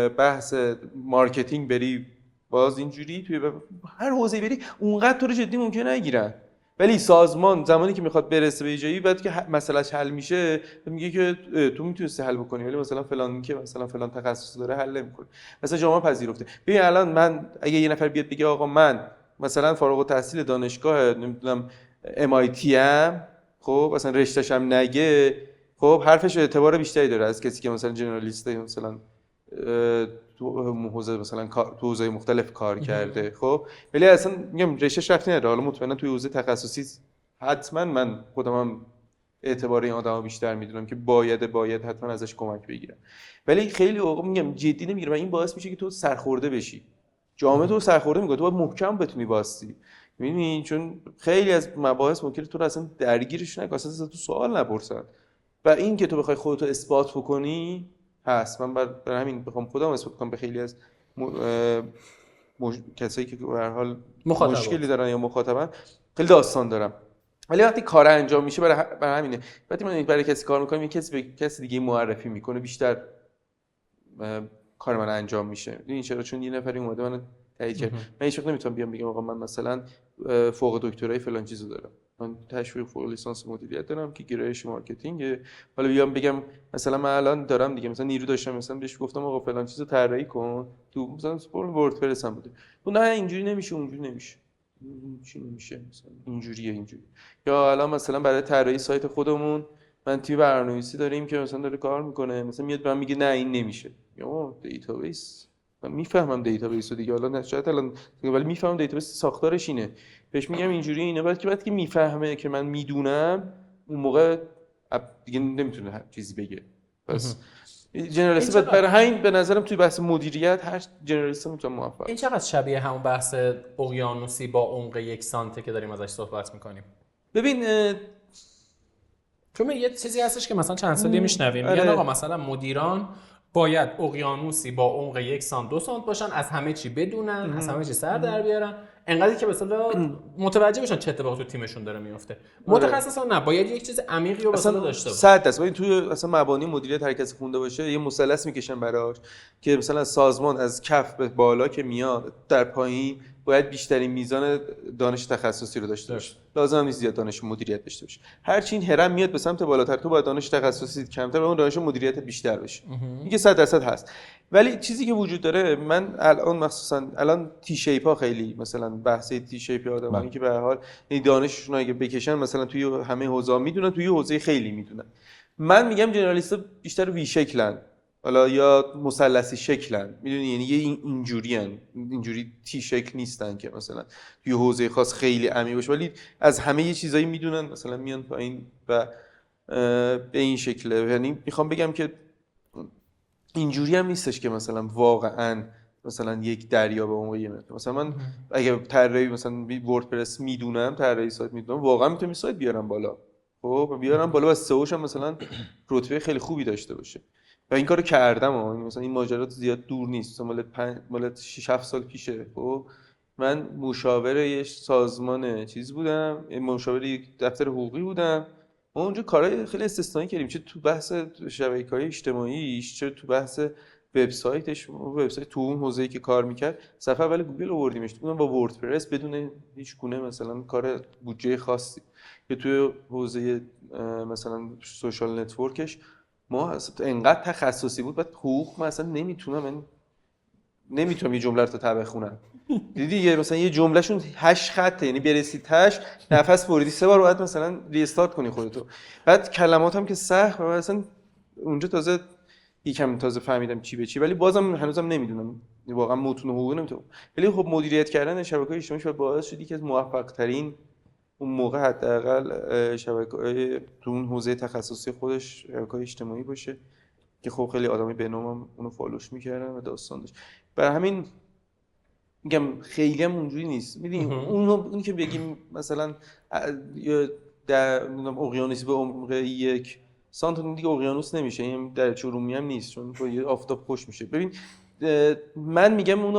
S3: بحث مارکتینگ بری باز اینجوری توی هر حوزه‌ای بری اونقدر تو رو جدی ممکنه نگیرن ولی سازمان زمانی که میخواد برسه به جایی بعد که مسئلهش حل میشه میگه که تو میتونستی حل بکنی ولی مثلا فلان که مثلا فلان تخصص داره حل نمیکنه. مثلا جامعه پذیرفته. ببین الان من اگه یه نفر بیاد بگه آقا من مثلا فارغ التحصیل دانشگاه نمیدونم MIT ام خب مثلا رشته‌ش هم نگه خب حرفش اعتبار بیشتری داره از کسی که مثلا جنرالیست مثلا تو حوزه مثلا تو حوزه مختلف کار کرده. خب ولی اصلا میگم رشته‌اش رفتی نداره. حالا مطمئنا توی حوزه تخصصی حتما من خودم اعتبار این آدمو بیشتر میدونم که باید حتما ازش کمک بگیرم ولی خیلی اوقات میگم جدی نمیگیره و این باعث میشه که تو سرخورده بشی. جامعه تو سرخورده میکنه، تو باید محکم بتونی واسطی. میبینی چون خیلی از مباحث ممکنه تو رو اصلا درگیرش نکنه، اصلا تو سوال نپرسن و این که تو بخوای خودت رو اثبات بکنی هست. من برای همین بخوام خودم اثبات کنم به خیلی از کسایی که به هر حال مشکلی دارن یا مخاطبن خیلی داستان دارم ولی وقتی کار انجام میشه برای همینه وقتی من برای کسی کار میکنم کسی دیگه معرفی میکنه بیشتر کار من انجام میشه. این چرا؟ چون یه نفری اومده من تایید کرد. من هیچ وقت نمیتونم بیام بگم آقا من مثلا فوق دکترای فلان چیزو دارم، من تشویق فوق لیسانس مدیریت دارم که گرایش مارکتینگ. حالا بیام بگم مثلا من الان دارم دیگه مثلا نیرو داشتم مثلا بهش گفتم آقا فلان چیزو طراحی کن تو مثلا وردپرس هم بوده اون نه اینجوری نمیشه اونجوری نمیشه چی نمیشه مثلا اینجوریه یا الان مثلا برای طراحی سایت خودمون من تیم برنامه‌نویسی داریم که مثلا داره کار میکنه مثلا میاد بهم میگه نه این نمیشه یا دیتابیس من میفهمم دیتابیس رو دیگه حالا نشاید الان ولی میفهمم دیتابیس ساختارش اینه بهش میگم اینجوری اینه بعد که میفهمه که من میدونم اون موقع دیگه نمیتونه هر چیزی بگه. پس جنرالیست برای همین به نظرم توی بحث مدیریت هر جنرالیست میتونه موفق.
S1: این چقدر شبیه همون بحث اقیانوسی با عمق 1 سانته که داریم ازش صحبت میکنیم؟
S3: ببین
S1: چون یه چیزی هستش که مثلا چند سالی میشنویم میگن آقا مثلا مدیران باید اقیانوسی با عمق 1 سانت 2 سانت باشن، از همه چی بدونن، از همه چی سر در بیارن، انقدری که مثلا متوجه بشن چه اتفاقی تو تیمشون داره میفته. متخصصا نه، باید یک چیز عمیقی رو مثلا داشته باشه.
S3: 100% باید توی مثلا مبانی مدیریت هر کسی خونده باشه یه مثلث میکشن براش که مثلا سازمان از کف به بالا که میاد در پایین باید بیشترین میزان دانش تخصصی رو داشته باشه. لازم نیست زیاد دانش مدیریت داشته باشه. هر چی این هرم میاد به سمت بالاتر تو باید دانش تخصصی کمتر و اون دانش مدیریت بیشتر بشه. میگه 100% هست. ولی چیزی که وجود داره من الان مخصوصا الان تی شیپ ها خیلی مثلا بحث تی شیپ آدمایی که به هر حال این دانششون اگه بکشن مثلا توی همه حوزه میدونن، توی حوزه خیلی میدونن. من میگم جنرالیست‌ها بیشتر وی شکلن. حالا یا مثلثی شکلن، میدونی یعنی یه اینجوریان، اینجوری تی شکل نیستن که مثلا توی حوزه خاص خیلی عمیق باشه ولی از همه یه چیزایی میدونن مثلا میان پایین و به این شکله. یعنی میخوام بگم که اینجوری هم نیستش که مثلا واقعا مثلا یک دریا به عمق یه متر. مثلا من اگه طراحی مثلا وردپرس میدونم، طراحی سایت میدونم، واقعا میتونم سایت بیارم بالا. خب بیارم بالا و سئوش هم مثلا رتبه خیلی خوبی داشته باشه. و این کارو کردم مثلا این ماجرات زیاد دور نیست، مال 6-7 سال پیشه. خب من مشاور یه سازمان چیز بودم، مشاور یک دفتر حقوقی بودم. ما اونجا کارهای خیلی استثنایی کردیم، چه تو بحث شبکه‌های اجتماعی، چه تو بحث وبسایت تو اون حوزه‌ای که کار میکرد صفحه اول گوگل آوردیمش، اونم با وردپرس بدون هیچ گونه مثلا کار بودجه خاصی. یا توی حوزه مثلا سوشال نتورکش ما انقدر تخصصی بود، بعد حقوق من اصلا نمیتونم یه جمله رو تا بخونم. دیدی مثلا یه جملهشون 8 خطه، یعنی برسی تاش نفس بریدی 3 بار باید مثلا ریستارت کنی خودتو. بعد کلماتم که سخت، من اصلا اونجا تازه فهمیدم چی به چی، ولی بازم هنوزم نمیدونم واقعا متون حقوقی نمیتونم. ولی خب مدیریت کردن شبکه‌های اجتماعی شاید باعث شد یکی از موفق‌ترین اون موقع حداقل شبکه‌های تو اون حوزه تخصصی خودش شبکه‌های اجتماعی باشه که خب خیلی آدمای بنامم اونو فالوش می‌کردن و داستان داشت. برای همین میگم خیلی هم اونجوری نیست. میدونی اون که بگیم مثلا یا در اقیانوسی به عمق 1 سانت دیگه اقیانوس نمیشه، این در چرومی هم نیست چون با یه آفتاب خوش میشه. ببین من میگم اون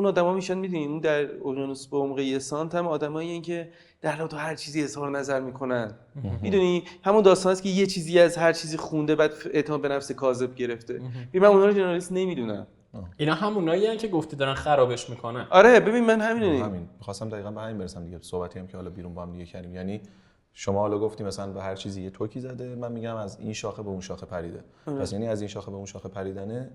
S3: آدما میشن، میدونی اون در اقیانوس به عمق 1 سانت هم آدمایی که در حال هر چیزی اظهار نظر میکنن. میدونی همون داستان است که یه چیزی از هر چیزی خونده بعد اعتماد به نفس کاذب گرفته. من اونا رو ژورنالیست نمیدونم.
S1: اینا هموناییه که گفتی دارن خرابش میکنن.
S3: آره ببین من
S4: همین می‌خواستم دقیقاً به همین برسم دیگه. صحبتی هم که حالا بیرون با هم دیگه کردیم، یعنی شما حالا گفتی مثلا به هر چیزی یه توکی زده، من میگم از این شاخه به اون شاخه پریده. پس یعنی از این شاخه به اون شاخه پریدنه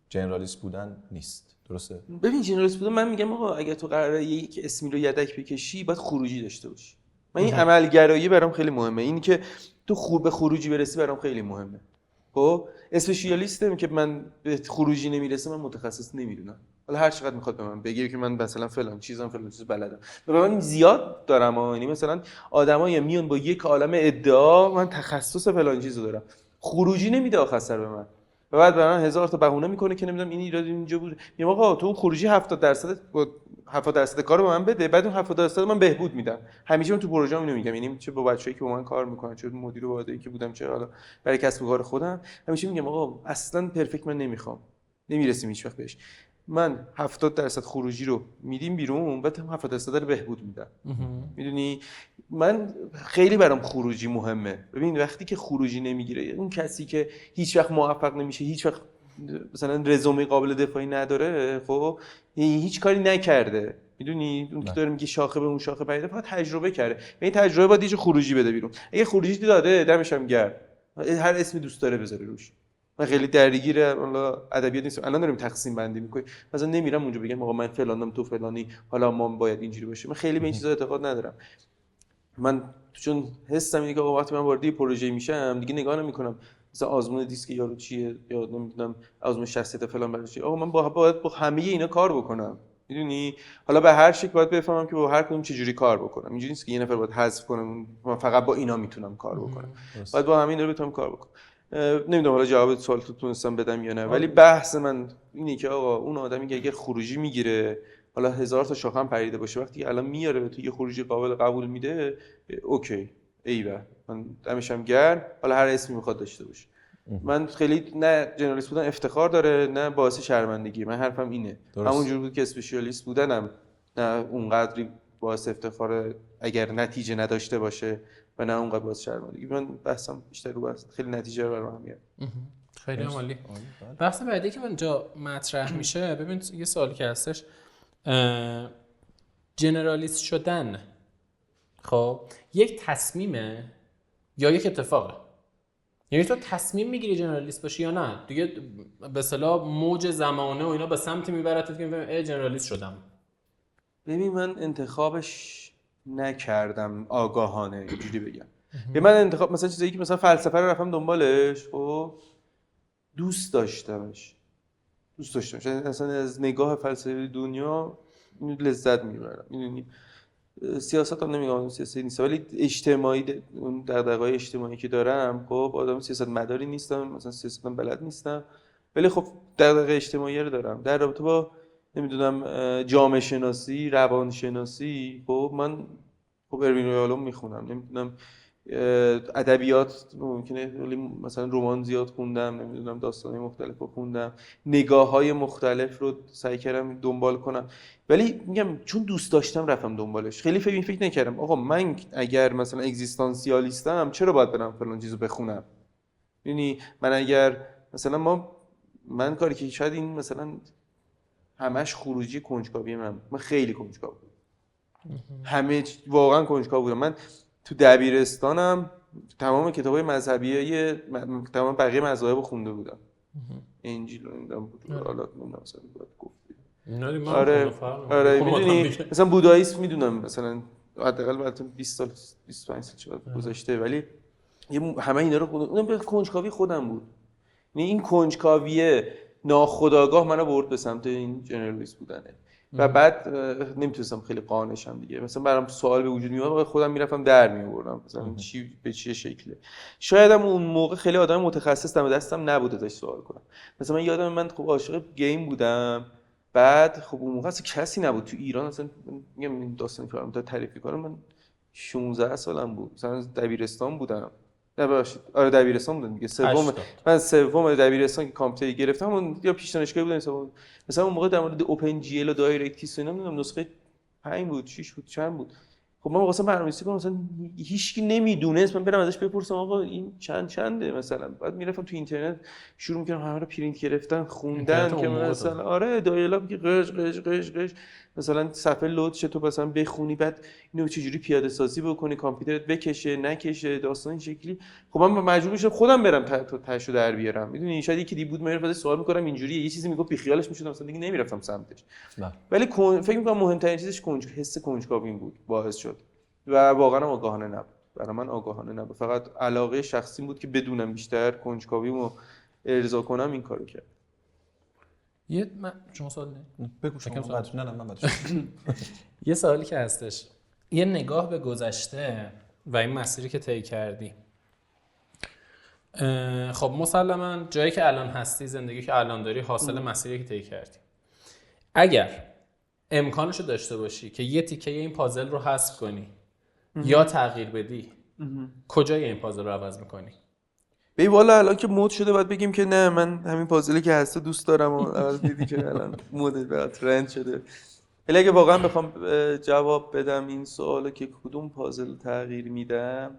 S4: جنرالیست بودن نیست. درسته؟
S3: ببین جنرالیست بودن، من میگم آقا اگه تو قراره یک اسمی رو یدک بکشی باید خروجی داشته باشی. من این عملگرایی برام خیلی مهمه، این که تو به خروجی برسی برام خیلی مهمه. خب اسپشیالیستم که من به خروجی نمیرسه، من متخصص نمیدونم. حالا هر چقدر میخواد به من بگه که من مثلا فلان چیز بلدم، من زیاد دارم. یعنی مثلا آدمایی میون با یک عالم ادعا من تخصص فلان چیزو دارم، خروجی نمیده آخر سر به من، و بعد برای من 1000 تا بهونه میکنه که نمیدونم این ایراد اینجا بود. میگم آقا تو خروجی 70% کارو به من بده، بعد اون 70% من بهبود میدم. همیشه من تو پروژه‌ام اینو میگم، یعنی چه با بچه‌ای که با من کار میکنن، چه مدیر واحدی که بودم، چه حالا برای کسب و کار خودم، همیشه میگم آقا اصلا پرفکت من نمیخوام، نمیرسیم هیچ وقت بهش. من 70% خروجی رو میدیم بیرون، بعد هم 70% رو بهبود میدم. میدونی من خیلی برام خروجی مهمه. ببین وقتی که خروجی نمیگیره، اون کسی که هیچ وقت موفق نمیشه، هیچ وقت مثلا رزومه قابل دفاعی نداره، خب هیچ کاری نکرده. میدونی اون که داره میگه شاخه به اون شاخه پریده، فقط تجربه کرده. این تجربه باید یه خروجی بده بیرون. اگه خروجی داده دمش هم گرم، هر اسمی دوست داره بذاره روش. من خیلی درگیر حالا ادبیات نیستم. الان داریم تقسیم بندی میکنیم، مثلا نمیرم اونجا بگم آقا من فلانم تو فلانی، حالا ما باید اینجوری باشه. من خیلی به این چیزا اعتقاد ندارم. من چون حسم اینه که آقا وقتی من وارد پروژه میشم دیگه نگاه نمیکنم مثلا آزمون دیسک یارو چیه یا نمیدونم آزمون شخصیت فلان برای آقا من باید با همه اینا کار بکنم. میدونی حالا به هر شکل باید بفهمم که با هر کدوم چه جوری کار بکنم. اینجوری نیست که یه نفر باید حذف کنم من فقط با اینا میتونم کار بکنم. باید با همین رو بتونم کار بکنم. نمیدونم حالا جواب سوالتو تونستم بدم یا نه، ولی بحث من اینه که آقا اون آدمی که اگه خروجی میگیره، حالا 1000 تا شاخه هم پریده باشه، وقتی الان میاره به تو یه خروجی قابل قبول میده، اوکی ایوه من دمشم گرم، حالا هر اسمی میخواد داشته باشه. من خیلی نه جنرالیست بودن افتخار داره نه باعث شرمندگی. من حرفم اینه، همونجور بود که اسپشیالیست بودنم نه اونقدری باعث افتخار اگر نتیجه نداشته باشه و نه اونقدر باعث شرمندگی. من بحثم بیشتر رو بحث خیلی نتیجه رو برام میاد.
S1: خیلی عالی. بحث بعدی که اینجا مطرح میشه، ببین یه سوالی که هستش، جنرالیست شدن خب یک تصمیمه یا یک اتفاقه؟ یعنی تو تصمیم میگیری جنرالیست باشی یا نه؟ دیگه به اصطلاح موج زمانه و اینا به سمتی میبرتت که میگم جنرالیست شدم.
S3: ببین من انتخابش نکردم آگاهانه، اینجوری بگم. به من انتخاب مثلا چیزایی که مثلا فلسفه رو رفتم دنبالش، خب دوست داشتمش. اصلا از نگاه فلسفی دنیا لذت میبرم. میدونی سیاست هم نمیگم سیاسی نیست، ولی اجتماعی، اون دغدغه‌های اجتماعی که دارم، خب آدم سیاست مداری نیستم، مثلا سیاست هم بلد نیستم، ولی خب دغدغه اجتماعی رو دارم در رابطه با نمیدونم جامعه شناسی، روان شناسی. خب من خب اروین رویالوم میخونم، نمیدونم ادبیات ممکنه مثلا رمان زیاد خوندم، نمیدونم داستان‌های مختلف رو خوندم، نگاه‌های مختلف رو سعی کردم دنبال کنم، ولی میگم چون دوست داشتم رفتم دنبالش. خیلی فکر نکردم آقا من اگر مثلا اگزیستانسیالیستم چرا باید برم فلان چیزو بخونم. یعنی من اگر مثلا ما من کاری که شاید این مثلا همش خروجی کنجکاوی من خیلی کنجکاو بودم، واقعا کنجکاو بودم. من تو دبیرستانم تمام کتابای مذهبیه تمام بقیه مذاهب خونده بودم، انجیل رو نمیدونم بود، حالا نمیدونم مثلا گفت آره میدونی مثلا بوداییسم میدونم مثلا حداقل بعد 20 سال 25 سال چقدر گذشته، ولی همه اینا رو خوندم. اونم به کنجکاوی خودم بود، یعنی این کنجکاویه ناخودآگاه منو برد به سمت این جنرالیست بودنه و بعد نمیتونستم خیلی قانعشم دیگه. مثلا برام سوال به وجود میاد خودم میرفتم در میآوردم مثلا چی به چه شکله. شاید هم اون موقع خیلی آدم متخصص دم دستم نبود ازش سوال کنم. مثلا من یادم من خب عاشق گیم بودم، بعد خب اون موقع اصلا کسی نبود تو ایران، اصلا میگم این داستانی که برام تعریف کنم، من 16 سالم بود، مثلا دبیرستان بودم. نه ببخشید آره دبیرستان بودم دیگه، من سوم دبیرستان که کامپیوتر گرفتم اون یا پیش دانشگاهی بودم مثلا اون موقع در مورد اوپن جی ال و دایرکتیکس اینا نمیدونم نسخه 5 بود 6 بود چند بود. خب من واسه برنامه‌نویسی کنم مثلا هیچکی نمیدونست، من برم ازش بپرسم آقا این چنده مثلا، بعد میرفتم تو اینترنت شروع می‌کردم همه رو پرینت گرفتن خوندن که مثلا آره دایلاب که قش قش قش قش مثلا صفحه لود شه تو مثلا بخونی، بعد اینو چجوری پیاده سازی بکنی کامپیوترت بکشه نکشه داستان این شکلی. خب من مجبور میشم خودم برم تاشو در بیارم، میدونی شاید یکی دی بود من سوال می‌کردم اینجوری یه چیزی میگفت بیخیالش میشدم مثلا دیگه نمیرفتم سمتش. ولی فکر می‌کنم مهمترین چیزش حس کنجکاوی بود باعث شد و واقعا آگاهانه نبود، برای من آگاهانه نبود، فقط علاقه شخصی بود که بدونم بیشتر کنجکاویمو ارضا کنم این کارو کرد.
S1: شما سوال نه؟
S4: بگو شما. نه من بعدش.
S1: یه سوالی که هستش، یه نگاه به گذشته و این مسیری که طی کردی. خب مسلماً جایی که الان هستی، زندگی که الان داری، حاصل مسیری که طی کردی. اگر امکانشو داشته باشی که یه تیکه این پازل رو حذف کنی یا تغییر بدی، کجای این پازل رو عوض میکنی؟
S3: ببین والا الان که مود شده باید بگیم که نه من همین پازلی که هسته دوست دارم و دیدی که الان مود به ترند شده. ولی اگه واقعا بخوام جواب بدم این سوالو که کدوم پازل تغییر میدم،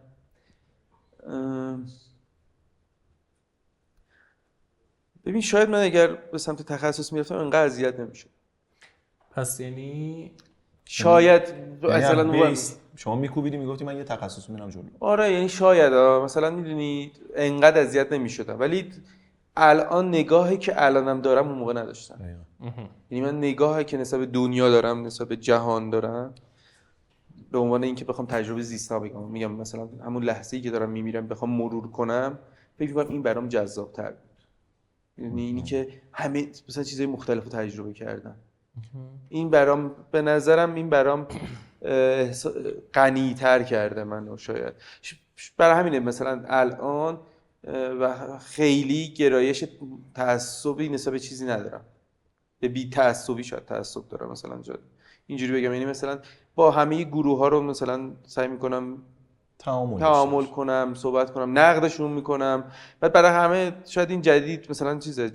S3: ببین شاید من اگر به سمت تخصص میرفتم انقدر اذیت نمیشد.
S1: پس یعنی
S3: شاید مثلا
S4: شما میکوبیدی میگفتی من یه تخصص میرم جلو.
S3: آره یعنی شاید مثلا میدونی انقدر اذیت نمیشدم، ولی الان نگاهی که الانم دارم اون موقع نداشتم. یعنی من نگاهی که نسبت به دنیا دارم نسبت به جهان دارم به عنوان اینکه بخوام تجربه زیستا بگم، میگم مثلا همون لحظه‌ای که دارم میمیرم بخوام مرور کنم، فکر می‌کنم این برام جذاب‌تر بود. یعنی اینی که همه مثلا چیزای مختلفو تجربه کردم. این برام به نظرم این برام غنی‌تر کرده منو شاید. برای همینه مثلا الان و خیلی گرایش تعصبی نسبت به چیزی ندارم. به بی تعصبی شاید تعصب دارم مثلا اینجوری بگم، یعنی مثلا با همه گروه‌ها رو مثلا سعی می‌کنم تعامل کنم، صحبت کنم، نقدشون میکنم. بعد برای همه شاید این جدید مثلا چیزه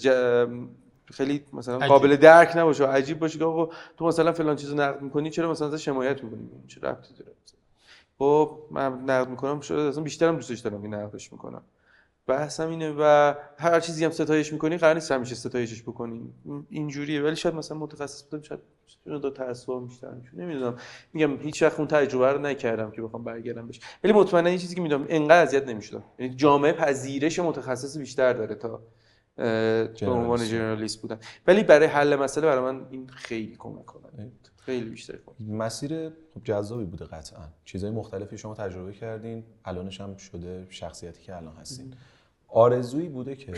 S3: خیلی مثلا عجیب. قابل درک نباشه، عجیب باشه که آقا تو مثلا فلان چیزو نقد میکنی چرا مثلا ازش حمایت میکنی، چه ربطی داره؟ خب من نقد میکنم شاید اصلا بیشترم دوستش دارم این نقدش میکنم، بحثم اینه و هر چیزی هم ستایش میکنی قرار نیست همیشه ستایشش بکنی، اینجوریه. ولی شاید مثلا متخصص بودم شاید دو تعصب بیشتر میشه، نمیدونم، میگم هیچ وقت اون تجربه رو نکردم که بخوام برگردم بهش. ولی مطمئنا این چیزی که میدونم انقدر اذیت نمیشدم، یعنی جامعه پذیرش متخصص بیشتر داره تا به عنوان ژنرالیست بودن. ولی برای حل مسئله برای من این خیلی کمک کنه، خیلی بیشتر کنه.
S4: مسیر خب جذابی بوده قطعا، چیزای مختلفی شما تجربه کردین، الانش هم شده شخصیتی که الان هستین. آرزویی بوده که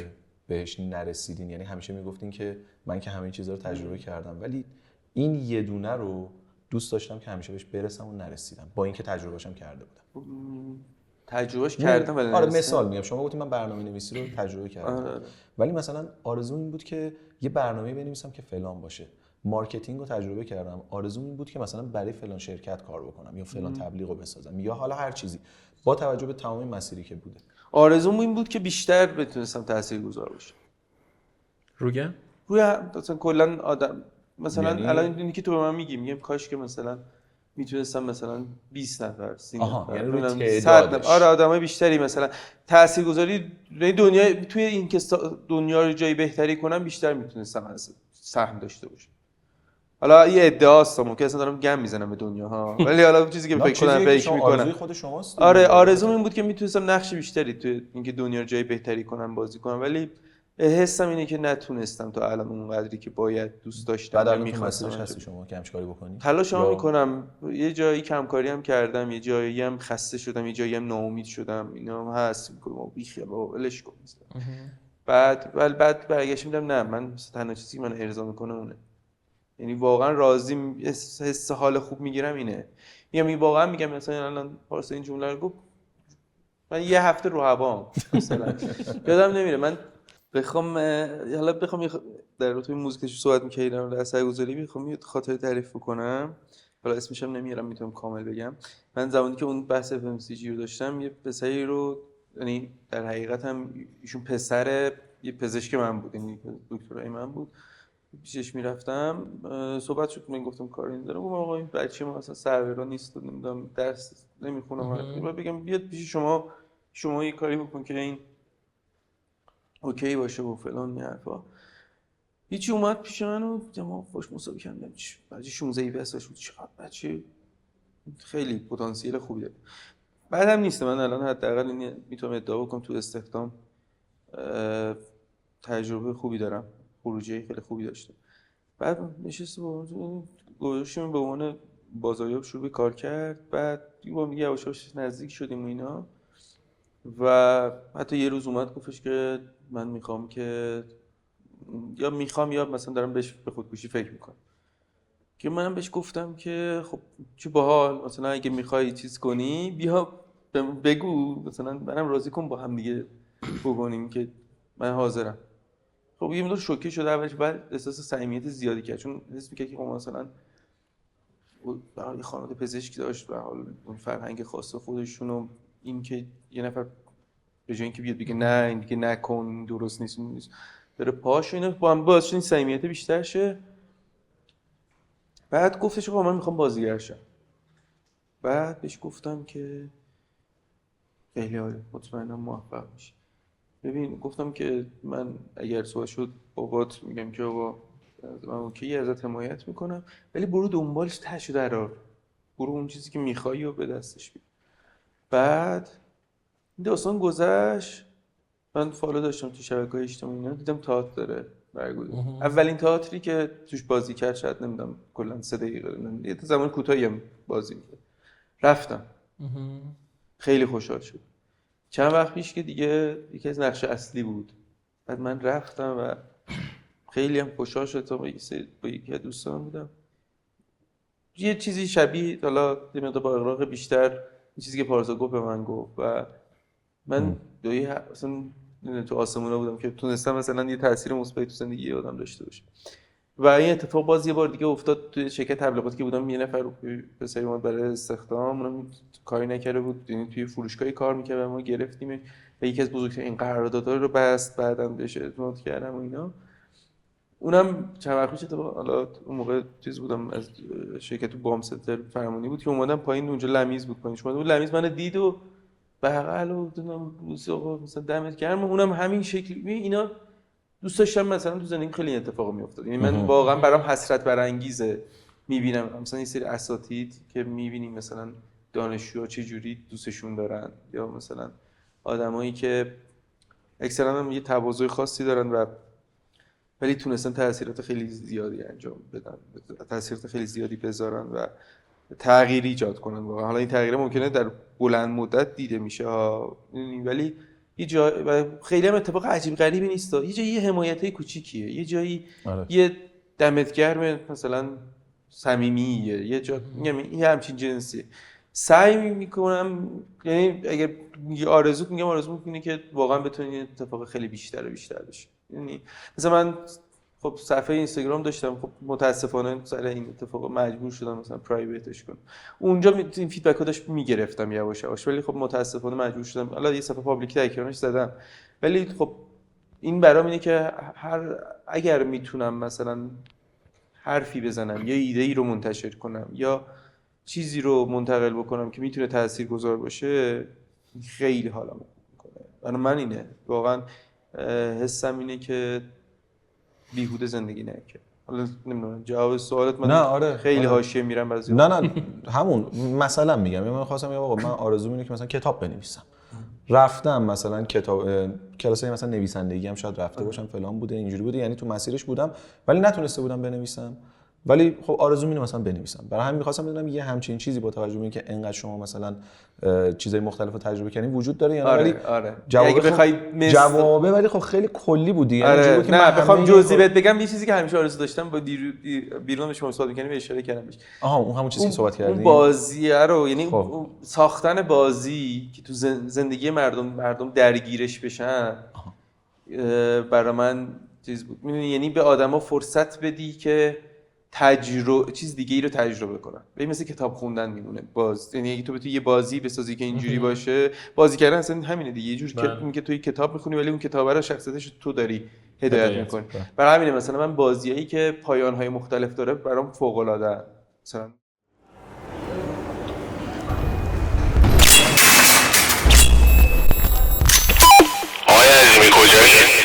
S4: بهش نرسیدین؟ یعنی همیشه میگفتین که من که همه چیزا رو تجربه کردم ولی این یه دونه رو دوست داشتم که همیشه بهش برسم و نرسیدم، با اینکه تجربهشم کرده بودم.
S3: تجربهش کردم ولی
S4: آره مثال میگم، شما گفتین من برنامه‌نویسی رو تجربه کردم ولی مثلا آرزوم این بود که یه برنامه بنویسم که فلان باشه. مارکتینگ رو تجربه کردم، آرزوم این بود که مثلا برای فلان شرکت کار بکنم یا فلان تبلیغ رو بسازم یا حالا هر چیزی، با توجه به تمام مسیری که بوده.
S3: آرزوم این بود که بیشتر بتونستم تاثیرگذار باشم. روی مثلا کلا آدم مثلا
S4: یعنی...
S3: الان اینی که تو به من میگی کاش که مثلا میتونستم مثلا 20 نفر 30
S4: آها،
S3: نفر
S4: یعنی روی
S3: نمیدونم،
S4: تعدادش.
S3: 100 نفر، آره آدمای بیشتری مثلا تاثیرگذاری دنیا توی این که دنیا رو جای بهتری کنم بیشتر میتونستم از سهم داشته باشم. حالا یه ادعاست، ممکن اصلا دارم گم میزنم به دنیا ها، ولی حالا چیزی که فکر کنم فکر میکنم
S4: آرزوی خود شماست.
S3: آره آرزوم این بود که میتونستم نقش بیشتری توی اینکه دنیا رو جای بهتری کنم بازی کنم، ولی حسم اینه که نتونستم تا الان اونقدری که باید دوست داشتم
S4: بعد
S3: یا
S4: الان تو
S3: می‌خواستم
S4: مسیرش هستی شما که همچین کاری بکنی؟
S3: تلاشم
S4: یا-
S3: میکنم، یه جایی کمکاری هم کردم، یه جایی هم خسته شدم، یه جایی هم ناامید شدم، اینا هم هست میگم بیخیال بابا ولش کن. بعد برگشتم دیدم نه، من تنها چیزی که من ارضا میکنه اونه، یعنی واقعا راضیم، حس حال خوب میگیرم اینه. میگم واقعا میگم مثلا الان پارسا این جمله رو گفت من یه هفته رو هوام مثلا یادم نمیره من بخوام در رابطه موزیکش صحبت می‌کردم در اثرگذاری بخوام یه خاطره تعریف کنم، حالا اسمش هم نمیارم میتونم کامل بگم. من زمانی که اون بحث FMCG رو داشتم یه پسری رو، یعنی در حقیقت هم ایشون پسر یه پزشک من بود، یعنی دکترای من بود، پیشش میرفتم صحبت شد، من گفتم کاری ندارم، گفتم آقا این بچه ما اصلا سرورا نیست و نمیدونم درس نمیخونه، بعد بگم بیاد پیش شما یه کاری بکن که این اوکی باشه و فلان این حرفا. هیچی اومد پیش من و ما خوش مسابقه کردیم، بچه 16 سالش بود، چقدر بچه خیلی پتانسیل خوبی داره. بعدم نیست، من الان حداقل این میتونم ادعا بکنم تو استخدام تجربه خوبی دارم، خروجی خیلی خوبی داشته. بعد نشست گذاشتیم به عنوان بازاریاب شروع به کار کرد، بعد با میگه یواش نزدیک شدیم و اینا، و حتی یه روز اومد گفتش که من میخوام یا مثلا دارم بهش به خودکشی فکر میکنم، که منم بهش گفتم که خب چه باحال، مثلا اگه میخوای چیز کنی بیا بگو، مثلا منم راضی کن با هم دیگه بکنیم که من حاضرم. خب یه مقدار شوکه شد اولش، بعد احساس صمیمیت زیادی کرد، چون حس می‌کرد که خب مثلا یه خانواده پزشکی داشت و حال اون فرهنگ خاص خودشون و این که یه نفر به جای اینکه بیاد بگه نه این دیگه نکن درست نیست بره پاش، اینا با هم باعث شد این صمیمیت بیشتر شه. بعد گفتش آقا من میخوام بازیگر شم. بعد بهش گفتم که خیلی عالی، مطمئنم موفق میشی. ببین گفتم که من اگر سوال شد بابات میگم که بابا من اوکی ازت حمایت میکنم، ولی برو دنبالش تاشو درار، برو اون چیزی که میخوای و به دستش بیار. بعد این داستان گذشت، من فالو داشتم تو شبکه‌های اجتماعی اینا، دیدم تئاتر داره برگزار. اولین تئاتری که توش بازی کرد شاید نمیدونم کلا 3 دقیقه یه زمان کوتاهی هم بازی می‌کرد. رفتم خیلی خوشحال شد. چند وقت پیش که دیگه یکی از نقش اصلی بود، بعد من رفتم و خیلی هم خوشحال شد. تا با یکی از دوستان بودم یه چیزی شبیه، حالا یه مقدار با اغراق بیشتر، این چیزی که پارسا گفت به من گفت و من اصلا تو آسمونا بودم که تونستم مثلا یه تاثیر مثبتی تو زندگی آدم داشته باشه. و این اتفاق باز یه بار دیگه افتاد توی شرکت تبلیغاتی که بودم، یه نفر پسری اومد برای استخدام، اونم کاری نکرده بود، یعنی توی فروشگاهی کار می‌کرد و ما گرفتیم و یکی از بزرگترین قراردادها رو بست، بعدم بهش اعتماد کردم و اینا. اونم چند وقت پیش حالا اون موقع چیز بودم از شرکت بام سنتر فرمانی بود که اومدم پایین، اونجا لمیز بود پایین، اومد اون لمیز منو دید و بغل و آقا مثلا دمت گرم. اونم همین شکلی. اینا دوست داشتم مثلا تو زندگی خیلی اتفاق میافتاد، یعنی من واقعا برام حسرت برانگیزه میبینم مثلا این سری اساتید که میبینیم مثلا دانشجوها چه جوری دوستشون دارن، یا مثلا آدمایی که اکثرا هم یه تواضع خاصی دارن و ولی تونستن تاثیرات خیلی زیادی انجام بدن، تاثیرات خیلی زیادی بذارن و تغییر ایجاد کنن واقعا. حالا این تغییر ممکنه در بلند مدت دیده میشه ولی یه جای و خیلی هم اتفاق عجیب غریبی نیست، یه جایی یه حمایت کوچیکیه، یه جایی یه دمت گرم مثلا صمیمیه، یه جا میگم همچین جنسی سعی میکنم، یعنی اگه میگم آرزو میکنه که واقعا بتونی اتفاق خیلی بیشتر بشه. یعنی مثلا من خب صفحه اینستاگرام داشتم، خب متاسفانه سر این اتفاق مجبور شدم مثلا پرایوتش کنم. اونجا این فیدبک رو داشت میگرفتم یواش یواش، ولی خب متاسفانه مجبور شدم حالا یه صفحه پابلیک تایکنش زدم. ولی خب این برام اینه که اگر میتونم مثلا حرفی بزنم یا ایده ای رو منتشر کنم یا چیزی رو منتقل بکنم که میتونه تاثیرگذار باشه خیلی حالم میکنه. برای من اینه واقعا حسم اینه که بیهوده زندگی نکنه. حالا نمیدونم جواب سوالت من
S4: نه آره
S3: خیلی
S4: آره.
S3: حاشیه میرم بعضی
S4: نه همون مثلا میگم من خواستم بگم آقا من آرزوم اینه که مثلا کتاب بنویسم. رفتم مثلا کتاب کلاسای مثلا نویسندگی هم شاید رفته باشم فلان بوده اینجوری بوده یعنی تو مسیرش بودم ولی نتونسته بودم بنویسم. ولی خب آرزوم اینه مثلا بنویسم. برای همین می‌خواستم بدونم یه همچین چیزی با توجه به اینکه انقدر شما مثلا چیزای مختلف رو تجربه کردین وجود داره یا نه؟
S3: آره
S4: ولی
S3: آره
S4: جوابه
S3: اگه بخوای
S4: جوابه ولی خب خیلی کلی بود دیگه.
S3: آره
S4: که
S3: نه بخوام
S4: همه
S3: جزئی بهت بگم یه چیزی که همیشه آرزو داشتم با بیرون به شما صحبت می‌کنیم اشاره کردم بهش.
S4: اون همون چیزی که صحبت کردیم.
S3: اون بازیه رو یعنی
S4: خب.
S3: ساختن بازی که تو زندگی مردم درگیرش بشن برای من چیز بود. می‌دونی یعنی به آدما فرصت بدی که چیز دیگه ای رو تجربه کنن. ببین مثل کتاب خوندن میمونه یعنی اگه تو بتونی یه بازی بسازی که اینجوری باشه بازی کردن اصلا همینه دیگه یه جور که توی کتاب میخونی ولی اون کتاب رو شخصیتش تو داری هدایت میکنی. برای همینه مثلا من بازیایی که پایان‌های مختلف داره برام فوق‌العاده مثلا
S5: آقای عظیمی کجایی؟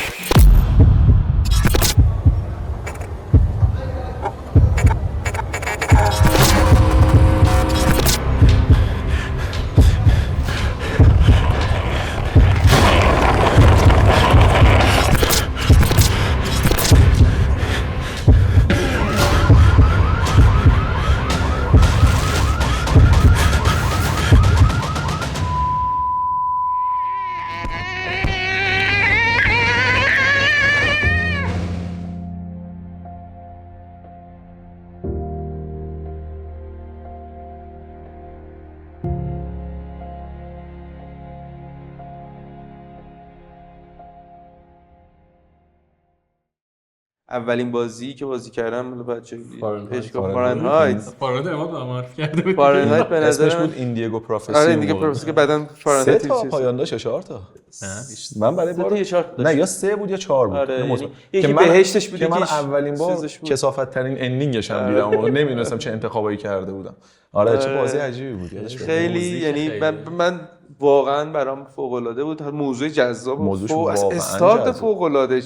S3: اولین بازی که بازی کردم بچه پشکا
S1: فارنهایت
S3: فارنهایت
S1: اماد معرفی کرده بود.
S3: فارنهایت به
S4: اسمش
S3: نظر
S4: بود ایندیگو پروفسی.
S3: آره دیگه پروفسی که بعداً
S4: 3
S3: فارنهایت
S4: تا پایان داشت 4 تا. من برای بار نه یا 3 بود یا 4 بود.
S3: آره
S4: یعنی
S3: یکی بهشتش بود
S4: که من
S3: یکیش
S4: اولین بار کثافت ترین اندینگش هم دیدم و نمیدونستم چه انتخابایی کرده بودم. آره چه بازی عجیبی بود یادش
S3: خیلی یعنی من واقعا برام فوق العاده بود. موضوع جذاب بود. استارت فوق العاده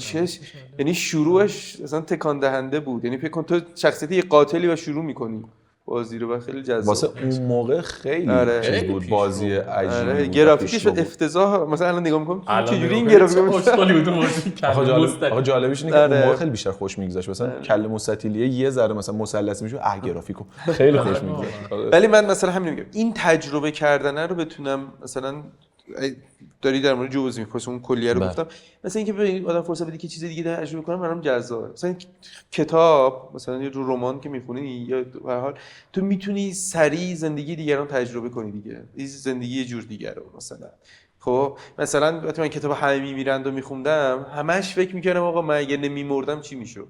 S3: یعنی شروعش اصلا تکان دهنده بود. یعنی فکر کن تو شخصیت یه قاتلی و شروع می‌کنی بازی رو و خیلی جذاب.
S4: واسه اون موقع خیلی چیز بود بازی عجیبی بود.
S3: گرافیکش افتضاح. مثلا الان نگاه می‌کنم چجوری این گرافیک
S1: خوشحالی بود بازی کرد.
S4: آقا جالبش اینه که اون موقع خیلی بیشتر خوش می‌گذشت. مثلا کله مستطیلیه یه ذره مثلا مثلثی میشه گرافیکو خیلی خوش می‌گذشت.
S3: ولی من مثلا همین میگم این تجربه کردن رو بتونم مثلا داری در مورد جزئی می‌پرسی اون کلیه رو گفتم مثلا اینکه به آدم فرصت بدی که چیز دیگه تجربه کنه برام جذابه. مثلا کتاب مثلا یه رومان که می‌خونی یا به هر حال تو میتونی سریع زندگی دیگران تجربه کنی دیگه. این زندگی یه جور دیگه رو مثلا خب مثلا وقتی من کتاب همه میمیرند رو می‌خوندم همش فکر می‌کردم آقا من اگه نمی‌مردم چی می‌شد.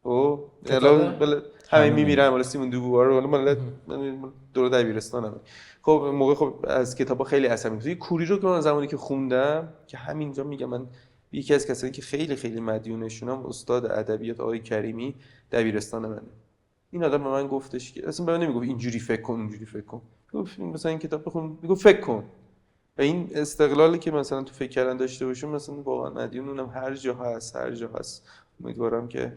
S3: خب الان همه میمیرن ولی سیمون دوبوار ولی من دور دبیرستانم. خب موقع خب از کتابا خیلی عصبی می‌شدم. کوری رو که من زمانی که خوندم که همینجا میگم من یکی از کسایی که خیلی خیلی مدیونشونم استاد ادبیات آقای کریمی دبیرستان منه. این آدم به من گفتش که اصلا به من نمیگفت اینجوری فکر کن اونجوری فکر کن. گفت مثلا این کتاب بخون میگفت فکر کن. و این استقلالی که مثلا تو فکر کردن داشته باشم مثلا واقعا مدیونم هر جا هست. امیدوارم که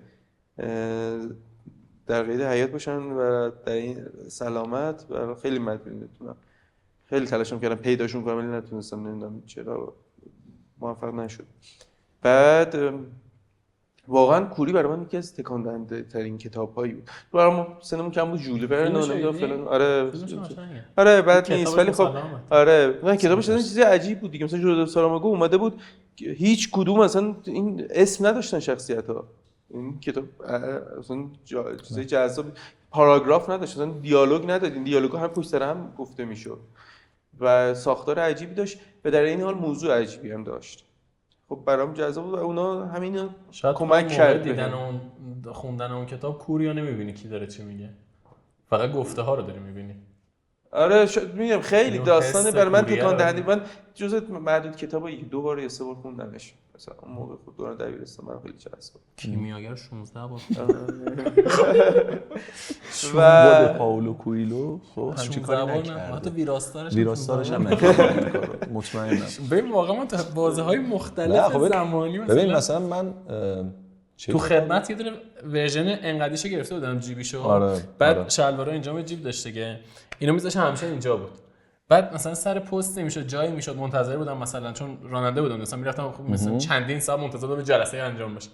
S3: در قید حیات باشن و در این سلامت و خیلی مدیونتونم. خیلی تلاشم کردم پیداشون کنم ولی نتونستم. نمیدونم چرا موفق نشد. بعد واقعا کوری برای من یکی از تکان دهنده ترین کتاب‌هایی بود. برام سنمون کم بود ژول ورن و فلان. آره بعد نیست ولی خب آره من کتابش اصلا چیز عجیب بود دیگه. مثلا جورج ساراماگو اومده بود هیچ کدوم مثلا این اسم نداشتن شخصیت‌ها. این کتاب اصلا چیزای جذاب پاراگراف نداشت، اصلا دیالوگ نداشت. این دیالوگا هم پشت سر هم گفته میشد و ساختار عجیبی داشت و در این حال موضوع عجیبی هم داشت. خب برام جذاب بود و اونا همین کمک کرد.
S1: دیدن اون خوندن اون کتاب کوریو نمیبینی کی داره چی میگه، فقط گفته ها رو داری میبینی.
S3: آره میگم خیلی داستانه برای من تکان دهنده. من جزء معدود کتابایی که 2 بار یا 3 بار خوندمش. مثلا اون موقع خود دوران دبیرستان من خیلی جذاب.
S1: کیمیاگر 16 بار
S3: و
S4: پائولو کویلو خب همچین کاری نکرده.
S1: حتی
S4: ویراستارش هم نکرده. مطمئنم.
S1: ببین واقعا من تو بازی‌های مختلف
S4: خب
S1: زمانی
S4: ببین مثلا من
S1: تو خدمت یه دونه ورژن انقدیشو گرفته بودم جیبیشو.
S4: آره.
S1: بعد شلوارا اینجا جیب داشته که اینو میذاشم همیشه اینجا بود. بعد مثلا سر پست نمیشد جایی میشد منتظر بودم مثلا چون راننده بودم مثلا میرفتم مثلا چندین ساعت منتظر بودم جلسه انجام بشه.